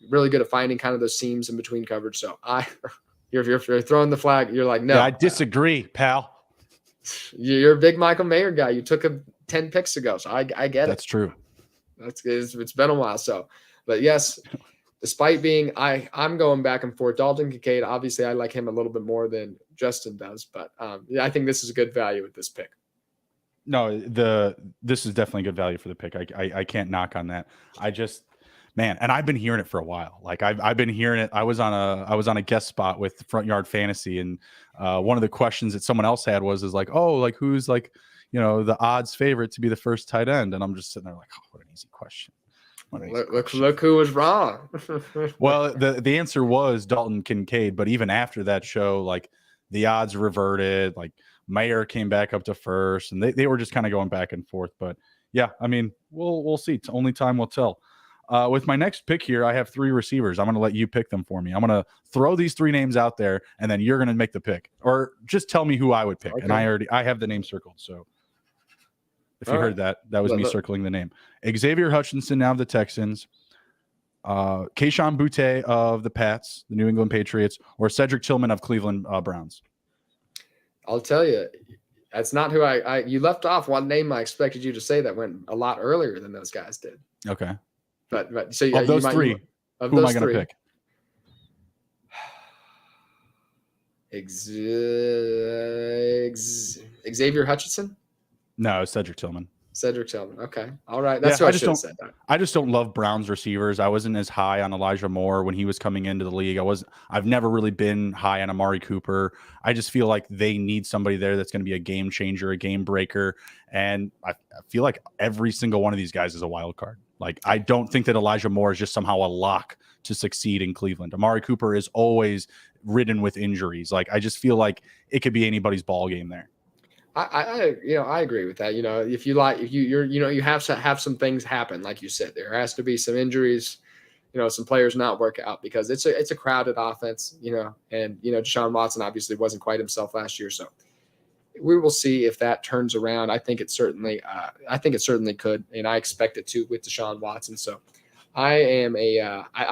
really good at finding kind of those seams in between coverage. So if you're throwing the flag, you're like, no. Yeah, I disagree, pal. You're a big Michael Mayer guy. You took him 10 picks ago, so I get it. That's true. It's been a while. So, but yes, despite being, I'm going back and forth. Dalton Kincaid, obviously, I like him a little bit more than Justin does, but I think this is a good value with this pick. No, this is definitely good value for the pick. I can't knock on that. Man, and I've been hearing it for a while. Like I've been hearing it. I was on a guest spot with Front Yard Fantasy, and one of the questions that someone else had was like, oh, like who's like, the odds favorite to be the first tight end? And I'm just sitting there like, oh, what an easy question. Look who was wrong. Well, the answer was Dalton Kincaid, but even after that show, like the odds reverted. Like Mayer came back up to first, and they were just kind of going back and forth. But yeah, I mean, we'll see. Only time will tell. With my next pick here, I have 3 receivers. I'm going to let you pick them for me. I'm going to throw these 3 names out there, and then you're going to make the pick, or just tell me who I would pick. Okay. And I have the name circled. So if you heard that was me circling the name. Xavier Hutchinson, now of the Texans, Kayshon Boutte of the Pats, the New England Patriots, or Cedric Tillman of Cleveland Browns. I'll tell you, that's not who you left off one name I expected you to say that went a lot earlier than those guys did. Okay. But so yeah, of those 3, who am I going to pick? Xavier Hutchinson? No, Cedric Tillman. Cedric Tillman. Okay. All right. That's what I should have said. I just don't love Browns receivers. I wasn't as high on Elijah Moore when he was coming into the league. I've never really been high on Amari Cooper. I just feel like they need somebody there that's going to be a game changer, a game breaker. And I feel like every single one of these guys is a wild card. Like, I don't think that Elijah Moore is just somehow a lock to succeed in Cleveland. Amari Cooper is always ridden with injuries. Like, I just feel like it could be anybody's ball game there. I agree with that. If you have to have some things happen, like you said, there has to be some injuries, some players not work out because it's a crowded offense, and Deshaun Watson obviously wasn't quite himself last year. So we will see if that turns around. I think it certainly could, and I expect it to with Deshaun Watson. So I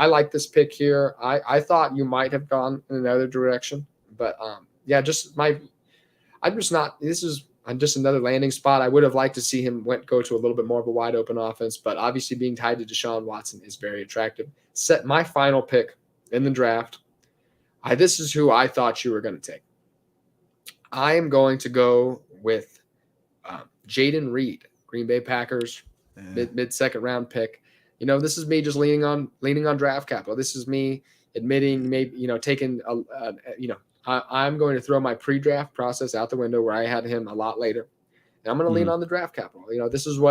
like this pick here. I thought you might have gone in another direction, but I'm just another landing spot. I would have liked to see him go to a little bit more of a wide open offense, but obviously being tied to Deshaun Watson is very attractive. Set my final pick in the draft. This is who I thought you were going to take. I am going to go with Jaden Reed, Green Bay Packers, mid second round pick. This is me just leaning on draft capital. This is me admitting maybe taking I'm going to throw my pre-draft process out the window where I had him a lot later, and I'm going to lean on the draft capital. This is a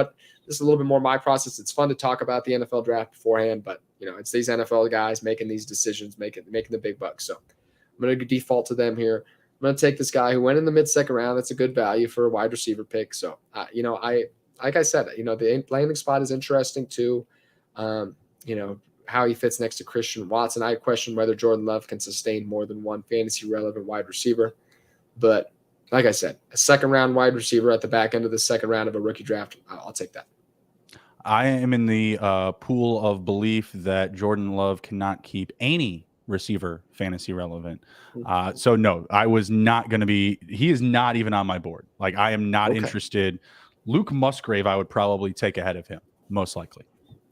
little bit more my process. It's fun to talk about the NFL draft beforehand, but it's these NFL guys making these decisions, making the big bucks. So I'm going to default to them here. I'm going to take this guy who went in the mid-second round. That's a good value for a wide receiver pick. So, like I said, the landing spot is interesting too. How he fits next to Christian Watson. I question whether Jordan Love can sustain more than one fantasy-relevant wide receiver. But like I said, a second-round wide receiver at the back end of the second round of a rookie draft, I'll take that. I am in the pool of belief that Jordan Love cannot keep any receiver fantasy relevant. So no, I was not going to be. He is not even on my board. Like, I am not interested. Luke Musgrave, I would probably take ahead of him, most likely.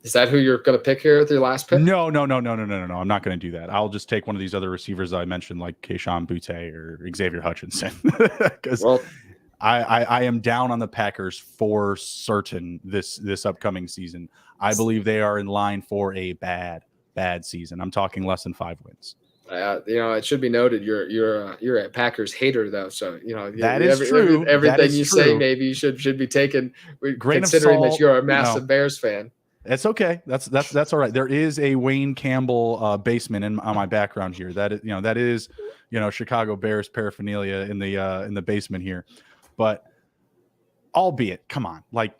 Is that who you're going to pick here with your last pick? No. I'm not going to do that. I'll just take one of these other receivers that I mentioned, like Kayshon Boutte or Xavier Hutchinson, because I am down on the Packers for certain this upcoming season. I believe they are in line for a bad season. I'm talking less than 5 wins. It should be noted you're a Packers hater though, so that is true. Everything you say maybe you should be taken, considering that you're a massive Bears fan. It's okay. That's all right. There is a Wayne Campbell basement on my background here. That is Chicago Bears paraphernalia in the basement here. But albeit, come on, like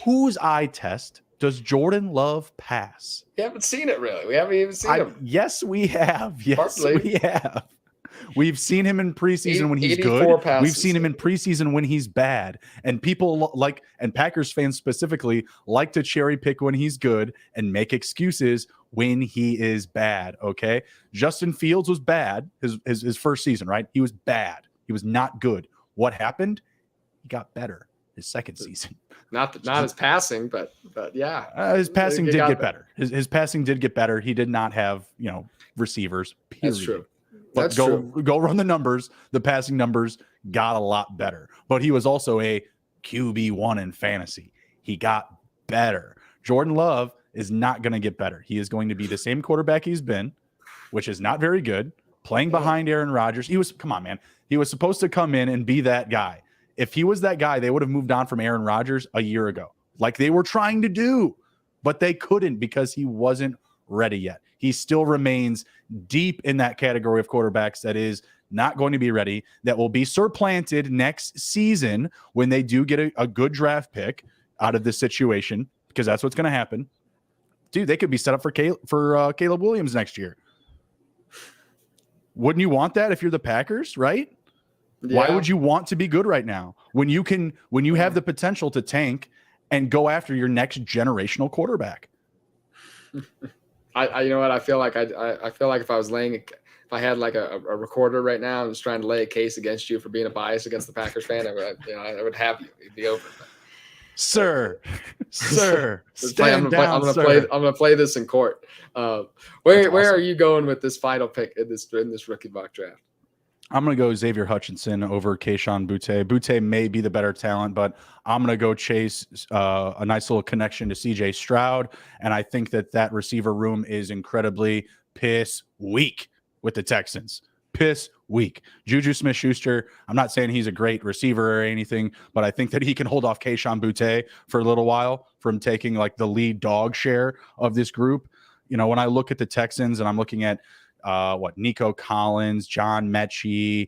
whose eye test does Jordan Love pass? We haven't seen it really. We haven't even seen him. Yes, we have. We have. We've seen him in preseason when he's good. We've seen him in preseason when he's bad. And people and Packers fans specifically like to cherry pick when he's good and make excuses when he is bad. Okay. Justin Fields was bad his first season, right? He was bad. He was not good. What happened? He got better his second season. Not his passing, but yeah. His passing did get better. His passing did get better. He did not have, receivers. Period. That's true. But go run the numbers. The passing numbers got a lot better. But he was also a QB1 in fantasy. He got better. Jordan Love is not going to get better. He is going to be the same quarterback he's been, which is not very good, playing behind Aaron Rodgers. He was supposed to come in and be that guy. If he was that guy, they would have moved on from Aaron Rodgers a year ago, like they were trying to do, but they couldn't because he wasn't ready yet. He still remains deep in that category of quarterbacks that is not going to be ready, that will be supplanted next season when they do get a good draft pick out of this situation, because that's what's going to happen. Dude, they could be set up for Caleb Williams next year. Wouldn't you want that if you're the Packers, right? Yeah. Why would you want to be good right now when you have the potential to tank and go after your next generational quarterback? You know what? I feel like if I had like a recorder right now and was trying to lay a case against you for being a bias against the Packers fan, I would have you. It'd be over. Sir, stand down, I'm gonna play this in court. Where are you going with this final pick in this rookie mock draft? I'm going to go Xavier Hutchinson over Kayshon Boutte. Boutte may be the better talent, but I'm going to go chase a nice little connection to CJ Stroud. And I think that receiver room is incredibly piss weak with the Texans. Piss weak. Juju Smith-Schuster, I'm not saying he's a great receiver or anything, but I think that he can hold off Kayshon Boutte for a little while from taking like the lead dog share of this group. When I look at the Texans and I'm looking at Nico Collins, John Mechie.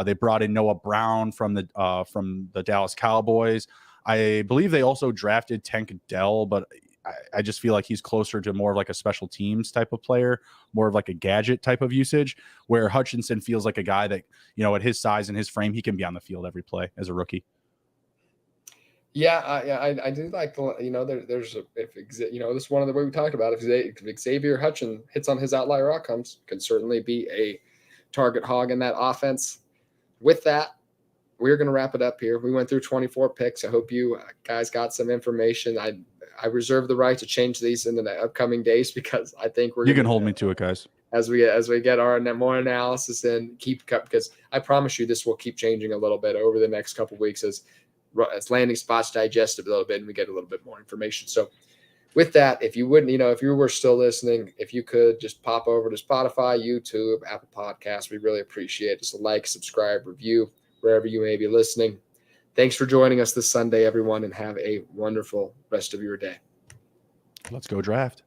They brought in Noah Brown from the Dallas Cowboys. I believe they also drafted Tank Dell, but I just feel like he's closer to more of like a special teams type of player, more of like a gadget type of usage, where Hutchinson feels like a guy that, at his size and his frame, he can be on the field every play as a rookie. Yeah, I do like there's this is one of the way we talked about. If Xavier Hutchinson hits on his outlier outcomes, can certainly be a target hog in that offense. With that, we're going to wrap it up here. We went through 24 picks. I hope you guys got some information. I reserve the right to change these in the upcoming days because I think you can hold me to it, guys. As we get our more analysis and keep up, because I promise you this will keep changing a little bit over the next couple of weeks as as landing spots digest a little bit, and we get a little bit more information. So with that, if you wouldn't, if you were still listening, if you could just pop over to Spotify, YouTube, Apple Podcasts, we really appreciate it. Just a like, subscribe, review, wherever you may be listening. Thanks for joining us this Sunday, everyone, and have a wonderful rest of your day. Let's go draft.